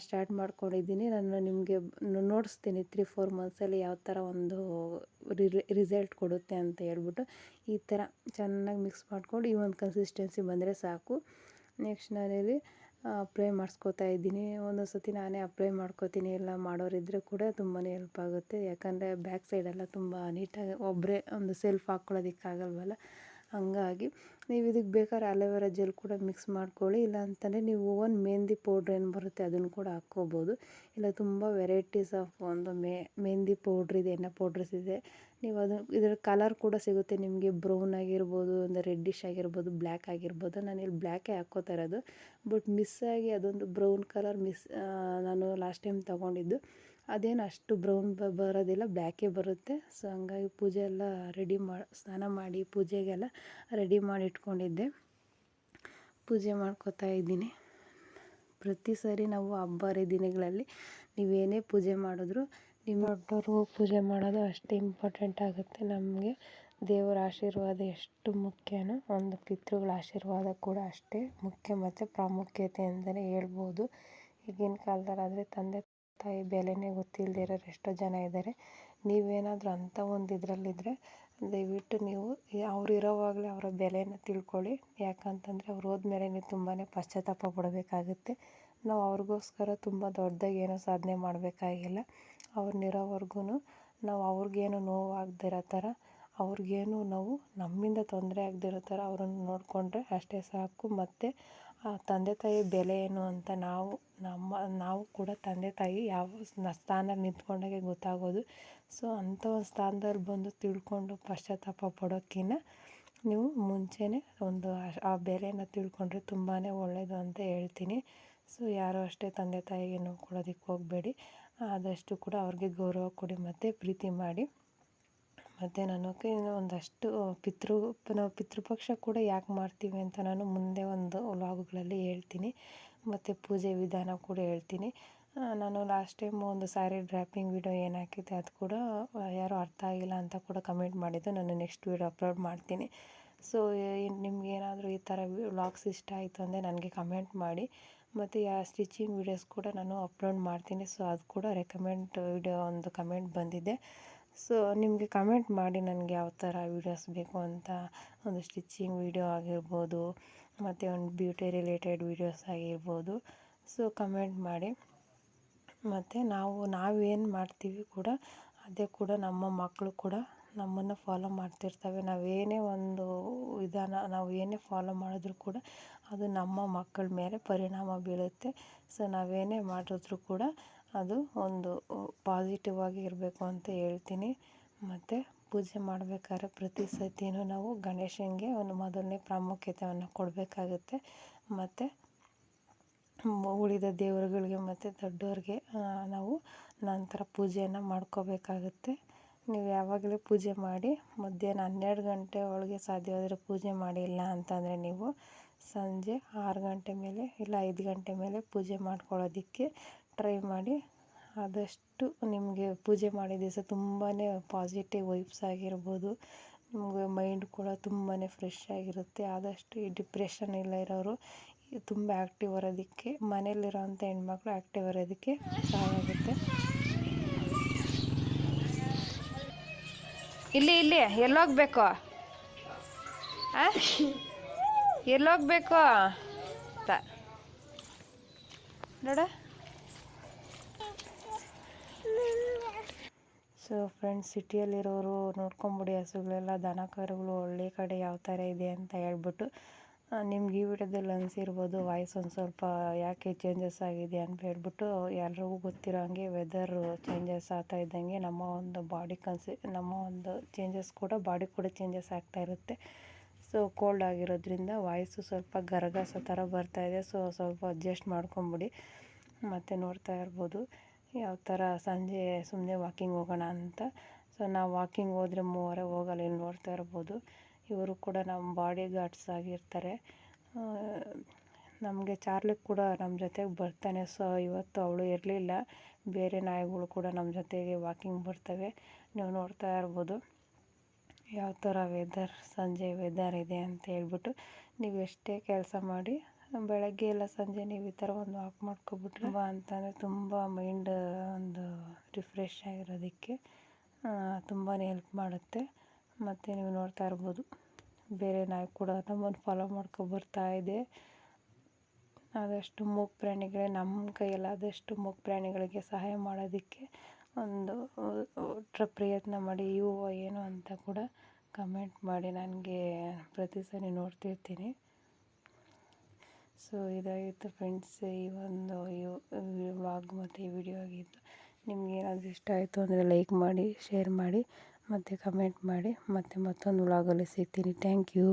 ಸ್ಟಾರ್ಟ್ ಮಾಡ್ಕೊಂಡಿದ್ದೀನಿ. ನಾನು ನಿಮಗೆ ನೋಡಿಸ್ತೀನಿ 3-4 ಮಂತ್ಸಲ್ಲಿ ಯಾವ ಥರ ಒಂದು ರಿಸಲ್ಟ್ ಕೊಡುತ್ತೆ ಅಂತ ಹೇಳ್ಬಿಟ್ಟು. ಈ ಥರ ಚೆನ್ನಾಗಿ ಮಿಕ್ಸ್ ಮಾಡ್ಕೊಂಡು ಈ ಒಂದು ಕನ್ಸಿಸ್ಟೆನ್ಸಿ ಬಂದರೆ ಸಾಕು. ನೆಕ್ಸ್ಟ್ ನಾನಿಲ್ಲಿ ಅಪ್ಲೈ ಮಾಡಿಸ್ಕೋತಾ ಇದ್ದೀನಿ. ಒಂದೊಂದು ಸತಿ ನಾನೇ ಅಪ್ಲೈ ಮಾಡ್ಕೋತೀನಿ, ಎಲ್ಲ ಮಾಡೋರಿದ್ದರೆ ಕೂಡ ತುಂಬಾ ಹೆಲ್ಪ್ ಆಗುತ್ತೆ. ಯಾಕಂದರೆ ಬ್ಯಾಕ್ ಸೈಡೆಲ್ಲ ತುಂಬ ನೀಟಾಗಿ ಒಬ್ಬರೇ ಒಂದು ಸೆಲ್ಫ್ ಹಾಕ್ಕೊಳ್ಳೋದಕ್ಕಾಗಲ್ವಲ್ಲ, ಹಂಗಾಗಿ ನೀವು ಇದಕ್ಕೆ ಬೇಕಾದ್ರೆ ಅಲೋವೆರಾ ಜೆಲ್ ಕೂಡ ಮಿಕ್ಸ್ ಮಾಡ್ಕೊಳ್ಳಿ. ಇಲ್ಲ ಅಂತಂದರೆ ನೀವು ಒಂದು ಮೆಹಂದಿ ಪೌಡ್ರ್ ಏನು ಬರುತ್ತೆ ಅದನ್ನು ಕೂಡ ಹಾಕ್ಕೋಬೋದು. ಇಲ್ಲ ತುಂಬ ವೆರೈಟೀಸ್ ಆಫ್ ಒಂದು ಮೆಹಂದಿ ಪೌಡ್ರ್ ಇದೆ, ಎಣ್ಣೆ ಪೌಡ್ರಸ್ ಇದೆ. ನೀವು ಇದರ ಕಲರ್ ಕೂಡ ಸಿಗುತ್ತೆ ನಿಮಗೆ. ಬ್ರೌನ್ ಆಗಿರ್ಬೋದು, ಒಂದು ರೆಡ್ಡಿಶ್ ಆಗಿರ್ಬೋದು, ಬ್ಲ್ಯಾಕ್ ಆಗಿರ್ಬೋದು. ನಾನಿಲ್ಲಿ ಬ್ಲ್ಯಾಕೇ ಹಾಕ್ಕೋತಾ ಇರೋದು. ಬಟ್ ಮಿಸ್ಸಾಗಿ ಅದೊಂದು ಬ್ರೌನ್ ಕಲರ್ ನಾನು ಲಾಸ್ಟ್ ಟೈಮ್ ತೊಗೊಂಡಿದ್ದು ಅದೇನು ಅಷ್ಟು ಬ್ರೌನ್ ಬರೋದಿಲ್ಲ, ಬ್ಲ್ಯಾಕೇ ಬರುತ್ತೆ. ಸೊ ಹಂಗಾಗಿ ಪೂಜೆ ಎಲ್ಲ ಸ್ನಾನ ಮಾಡಿ ಪೂಜೆಗೆಲ್ಲ ರೆಡಿ ಮಾಡಿ ಇಟ್ಕೊಂಡಿದ್ದೆ. ಪೂಜೆ ಮಾಡ್ಕೋತಾ ಇದ್ದೀನಿ. ಪ್ರತಿ ಸಾರಿ ನಾವು ಹಬ್ಬ ಹರಿದಿನಗಳಲ್ಲಿ ನೀವೇನೇ ಪೂಜೆ ಮಾಡಿದ್ರು ನಿಮ್ಮ ದೊಡ್ಡವ್ರಿಗೂ ಪೂಜೆ ಮಾಡೋದು ಅಷ್ಟೇ ಇಂಪಾರ್ಟೆಂಟ್ ಆಗುತ್ತೆ. ನಮಗೆ ದೇವರ ಆಶೀರ್ವಾದ ಎಷ್ಟು ಮುಖ್ಯನೋ ಒಂದು ಪಿತೃಗಳ ಆಶೀರ್ವಾದ ಕೂಡ ಅಷ್ಟೇ ಮುಖ್ಯ ಮತ್ತು ಪ್ರಾಮುಖ್ಯತೆ ಅಂತಲೇ ಹೇಳ್ಬೋದು. ಈಗಿನ ಕಾಲದಲ್ಲಾದರೆ ತಂದೆ ತಾಯಿ ಬೆಲೆನೇ ಗೊತ್ತಿಲ್ಲದೆ ಇರೋರು ಎಷ್ಟೋ ಜನ ಇದ್ದಾರೆ. ನೀವೇನಾದರೂ ಅಂಥ ಒಂದು ಇದರಲ್ಲಿದ್ದರೆ ದಯವಿಟ್ಟು ನೀವು ಅವ್ರು ಇರೋವಾಗಲೇ ಅವರ ಬೆಲೆನ ತಿಳ್ಕೊಳ್ಳಿ. ಯಾಕಂತಂದರೆ ಅವ್ರು ಹೋದ್ಮೇಲೆ ನೀವು ತುಂಬಾ ಪಶ್ಚಾತ್ತಾಪ ಪಡಬೇಕಾಗುತ್ತೆ. ನಾವು ಅವ್ರಿಗೋಸ್ಕರ ತುಂಬ ದೊಡ್ಡದಾಗಿ ಏನೋ ಸಾಧನೆ ಮಾಡಬೇಕಾಗಿಲ್ಲ. ಅವ್ರನ್ನಿರೋವರೆಗೂ ನಾವು ಅವ್ರಿಗೇನು ನೋವು ಆಗದಿರೋ ಥರ, ಅವ್ರಿಗೇನು ನಾವು ನಮ್ಮಿಂದ ತೊಂದರೆ ಆಗದಿರೋ ಥರ ಅವ್ರನ್ನ ನೋಡಿಕೊಂಡ್ರೆ ಅಷ್ಟೇ ಸಾಕು. ಮತ್ತು ಆ ತಂದೆ ತಾಯಿ ಬೆಲೆ ಏನು ಅಂತ ನಾವು ಕೂಡ ತಂದೆ ತಾಯಿ ಯಾವ ಸ್ಥಾನದಲ್ಲಿ ನಿಂತ್ಕೊಂಡಾಗೆ ಗೊತ್ತಾಗೋದು. ಸೊ ಅಂಥ ಒಂದು ಸ್ಥಾನದಲ್ಲಿ ಬಂದು ತಿಳ್ಕೊಂಡು ಪಶ್ಚಾತ್ತಾಪ ಪಡೋಕ್ಕಿಂತ ನೀವು ಮುಂಚೆನೇ ಆ ಬೆಲೆನ ತಿಳ್ಕೊಂಡ್ರೆ ತುಂಬಾ ಒಳ್ಳೆಯದು ಅಂತ ಹೇಳ್ತೀನಿ. ಸೊ ಯಾರೂ ಅಷ್ಟೇ ತಂದೆ ತಾಯಿಗೆ ನೋವು ಕೊಡೋದಕ್ಕೆ ಹೋಗಬೇಡಿ. ಆದಷ್ಟು ಕೂಡ ಅವ್ರಿಗೆ ಗೌರವ ಕೊಡಿ ಮತ್ತು ಪ್ರೀತಿ ಮಾಡಿ. ಮತ್ತು ನನಗೆ ಒಂದಷ್ಟು ಪಿತೃಪಕ್ಷ ಕೂಡ ಯಾಕೆ ಮಾಡ್ತೀವಿ ಅಂತ ನಾನು ಮುಂದೆ ಒಂದು ವ್ಲಾಗ್ಗಳಲ್ಲಿ ಹೇಳ್ತೀನಿ. ಮತ್ತು ಪೂಜೆ ವಿಧಾನ ಕೂಡ ಹೇಳ್ತೀನಿ. ನಾನು ಲಾಸ್ಟ್ ಟೈಮ್ ಒಂದು ಸ್ಯಾರಿ ಡ್ರಾಪಿಂಗ್ ವಿಡಿಯೋ ಏನು ಹಾಕಿದ್ದೆ ಅದು ಕೂಡ ಯಾರೂ ಅರ್ಥ ಆಗಿಲ್ಲ ಅಂತ ಕೂಡ ಕಮೆಂಟ್ ಮಾಡಿದ್ದು. ನಾನು ನೆಕ್ಸ್ಟ್ ವಿಡಿಯೋ ಅಪ್ಲೋಡ್ ಮಾಡ್ತೀನಿ. ಸೊ ನಿಮಗೇನಾದರೂ ಈ ಥರ ವ್ಲಾಗ್ಸ್ ಇಷ್ಟ ಆಯಿತು ಅಂದರೆ ನನಗೆ ಕಮೆಂಟ್ ಮಾಡಿ. ಮತ್ತು ಸ್ಟಿಚಿಂಗ್ ವೀಡಿಯೋಸ್ ಕೂಡ ನಾನು ಅಪ್ಲೋಡ್ ಮಾಡ್ತೀನಿ. ಸೊ ಅದು ಕೂಡ ರೆಕಮೆಂಡ್ ವಿಡಿಯೋ ಒಂದು ಕಮೆಂಟ್ ಬಂದಿದೆ. ಸೊ ನಿಮಗೆ ಕಮೆಂಟ್ ಮಾಡಿ ನನಗೆ ಯಾವ ಥರ ವೀಡಿಯೋಸ್ ಬೇಕು ಅಂತ. ಒಂದು ಸ್ಟಿಚಿಂಗ್ ವಿಡಿಯೋ ಆಗಿರ್ಬೋದು, ಮತ್ತು ಒಂದು ಬ್ಯೂಟಿ ರಿಲೇಟೆಡ್ ವೀಡಿಯೋಸ್ ಆಗಿರ್ಬೋದು. ಸೊ ಕಮೆಂಟ್ ಮಾಡಿ. ಮತ್ತು ನಾವೇನು ಮಾಡ್ತೀವಿ ಕೂಡ ಅದೇ ಕೂಡ ನಮ್ಮ ಮಕ್ಕಳು ಕೂಡ ನಮ್ಮನ್ನು ಫಾಲೋ ಮಾಡ್ತಿರ್ತವೆ. ನಾವೇನೇ ಒಂದು ನಾವು ಏನೇ ಫಾಲೋ ಮಾಡಿದ್ರೂ ಕೂಡ ಅದು ನಮ್ಮ ಮಕ್ಕಳ ಮೇಲೆ ಪರಿಣಾಮ ಬೀಳುತ್ತೆ. ಸೊ ನಾವೇನೇ ಮಾಡಿದ್ರೂ ಕೂಡ ಅದು ಒಂದು ಪಾಸಿಟಿವ್ ಆಗಿ ಇರಬೇಕು ಅಂತ ಹೇಳ್ತೀನಿ. ಮತ್ತು ಪೂಜೆ ಮಾಡಬೇಕಾದ್ರೆ ಪ್ರತಿ ಸತಿಯೂ ನಾವು ಗಣೇಶನಿಗೆ ಒಂದು ಮೊದಲನೇ ಪ್ರಾಮುಖ್ಯತೆಯನ್ನು ಕೊಡಬೇಕಾಗುತ್ತೆ. ಮತ್ತು ಉಳಿದ ದೇವರುಗಳಿಗೆ ಮತ್ತು ದೊಡ್ಡವ್ರಿಗೆ ನಾವು ನಂತರ ಪೂಜೆಯನ್ನು ಮಾಡ್ಕೋಬೇಕಾಗುತ್ತೆ. ನೀವು ಯಾವಾಗಲೂ ಪೂಜೆ ಮಾಡಿ. ಮಧ್ಯಾಹ್ನ 12 ಗಂಟೆ ಒಳಗೆ ಸಾಧ್ಯವಾದರೆ ಪೂಜೆ ಮಾಡಿಲ್ಲ ಅಂತಂದರೆ ನೀವು ಸಂಜೆ 6 ಗಂಟೆ ಮೇಲೆ ಇಲ್ಲ 5 ಗಂಟೆ ಮೇಲೆ ಪೂಜೆ ಮಾಡ್ಕೊಳ್ಳೋದಕ್ಕೆ ಟ್ರೈ ಮಾಡಿ. ಆದಷ್ಟು ನಿಮಗೆ ಪೂಜೆ ಮಾಡಿದ ದಿವಸ ತುಂಬಾ ಪಾಸಿಟಿವ್ ವೈಬ್ಸ್ ಆಗಿರ್ಬೋದು. ನಿಮಗೆ ಮೈಂಡ್ ಕೂಡ ತುಂಬಾ ಫ್ರೆಶ್ ಆಗಿರುತ್ತೆ. ಆದಷ್ಟು ಈ ಡಿಪ್ರೆಷನ್ ಇಲ್ಲ ಇರೋರು ತುಂಬ ಆ್ಯಕ್ಟಿವ್ ಇರೋದಕ್ಕೆ, ಮನೇಲಿರೋಂಥ ಹೆಣ್ಮಕ್ಳು ಆ್ಯಕ್ಟಿವ್ ಇರೋದಕ್ಕೆ ಸಹಾಯ ಆಗುತ್ತೆ. ಇಲ್ಲಿ ಎಲ್ಲೋಗ್ಬೇಕು ಎಲ್ಲೋಗ್ಬೇಕು ನೋಡ. ಸೊ ಫ್ರೆಂಡ್ಸ್, ಸಿಟಿಯಲ್ಲಿರೋರು ನೋಡ್ಕೊಂಬಿಡಿ ಹಸುಗಳೆಲ್ಲ, ದನ ಕರುಗಳು ಹಳ್ಳಿ ಕಡೆ ಯಾವ ಥರ ಇದೆ ಅಂತ ಹೇಳ್ಬಿಟ್ಟು. ನಿಮ್ಗೆ ಈ ವಿಡಿಯೋದಲ್ಲಿ ಅನಿಸಿರ್ಬೋದು ವಾಯ್ಸ್ ಒಂದು ಸ್ವಲ್ಪ ಯಾಕೆ ಚೇಂಜಸ್ ಆಗಿದೆ ಅಂತ ಹೇಳ್ಬಿಟ್ಟು. ಎಲ್ರಿಗೂ ಗೊತ್ತಿರೋ ಹಾಗೆ ವೆದರು ಚೇಂಜಸ್ ಆಗ್ತಾ ಇದ್ದಂಗೆ ನಮ್ಮ ಒಂದು ಚೇಂಜಸ್ ಕೂಡ ಬಾಡಿ ಕೂಡ ಚೇಂಜಸ್ ಆಗ್ತಾ ಇರುತ್ತೆ. ಸೊ ಕೋಲ್ಡ್ ಆಗಿರೋದ್ರಿಂದ ವಾಯ್ಸು ಸ್ವಲ್ಪ ಗರಗಸ ಥರ ಬರ್ತಾಯಿದೆ. ಸೊ ಸ್ವಲ್ಪ ಅಡ್ಜಸ್ಟ್ ಮಾಡ್ಕೊಂಬಿಡಿ. ಮತ್ತು ನೋಡ್ತಾ ಇರ್ಬೋದು ಯಾವ ಥರ ಸಂಜೆ ಸುಮ್ಮನೆ ವಾಕಿಂಗ್ ಹೋಗೋಣ ಅಂತ. ಸೊ ನಾವು ವಾಕಿಂಗ್ ಹೋದರೆ ಮೂವರೇ ಹೋಗಲ್ಲ. ಇಲ್ಲಿ ನೋಡ್ತಾ ಇರ್ಬೋದು ಇವರು ಕೂಡ ನಮ್ಮ ಬಾಡಿ ಗಾರ್ಡ್ಸ್ ಆಗಿರ್ತಾರೆ. ನಮಗೆ ಚಾರ್ಲಿ ಕೂಡ ನಮ್ಮ ಜೊತೆಗೆ ಬರ್ತಾನೆ. ಸೊ ಇವತ್ತು ಅವಳು ಇರಲಿಲ್ಲ. ಬೇರೆ ನಾಯಿಗಳು ಕೂಡ ನಮ್ಮ ಜೊತೆಗೆ ವಾಕಿಂಗ್ ಬರ್ತವೆ. ನೀವು ನೋಡ್ತಾ ಇರ್ಬೋದು ಯಾವ ಥರ ಸಂಜೆ ವೆದರ್ ಇದೆ ಅಂತ ಹೇಳ್ಬಿಟ್ಟು. ನೀವು ಎಷ್ಟೇ ಕೆಲಸ ಮಾಡಿ ಬೆಳಗ್ಗೆ ಇಲ್ಲ ಸಂಜೆ ನೀವು ಈ ಥರ ಒಂದು ವಾಕ್ ಮಾಡ್ಕೊಬಿಟ್ರೆ ಅಂತಂದರೆ ತುಂಬ ಮೈಂಡ್ ಒಂದು ರಿಫ್ರೆಶ್ ಆಗಿರೋದಕ್ಕೆ ತುಂಬಾ ಹೆಲ್ಪ್ ಮಾಡುತ್ತೆ. ಮತ್ತು ನೀವು ನೋಡ್ತಾ ಇರ್ಬೋದು ಬೇರೆ ನಾಯಿ ಕೂಡ ನಮ್ಮನ್ನು ಫಾಲೋ ಮಾಡ್ಕೊಬರ್ತಾ ಇದೆ. ಆದಷ್ಟು ಮೂಕ ಪ್ರಾಣಿಗಳೇ ನಮ್ಮ ಕೈಯಲ್ಲಾದಷ್ಟು ಮೂಕ ಪ್ರಾಣಿಗಳಿಗೆ ಸಹಾಯ ಮಾಡೋದಕ್ಕೆ ಒಂದು ಪ್ರಯತ್ನ ಮಾಡಿ. ಇವು ಏನು ಅಂತ ಕೂಡ ಕಮೆಂಟ್ ಮಾಡಿ. ನನಗೆ ಪ್ರತಿ ಸಲ ನೋಡ್ತಿರ್ತೀನಿ. ಸೊ ಇದಾಗಿತ್ತು ಫ್ರೆಂಡ್ಸ್ ಈ ಒಂದು ವ್ಲಾಗ್ ಮತ್ತು ಈ ವಿಡಿಯೋ ಆಗಿತ್ತು. ನಿಮ್ಗೆ ಏನಾದರೂ ಇಷ್ಟ ಆಯಿತು ಅಂದರೆ ಲೈಕ್ ಮಾಡಿ, ಶೇರ್ ಮಾಡಿ ಮತ್ತು ಕಮೆಂಟ್ ಮಾಡಿ. ಮತ್ತು ಮತ್ತೊಂದು ವ್ಲಾಗಲ್ಲಿ ಸಿಗ್ತೀನಿ. Thank you.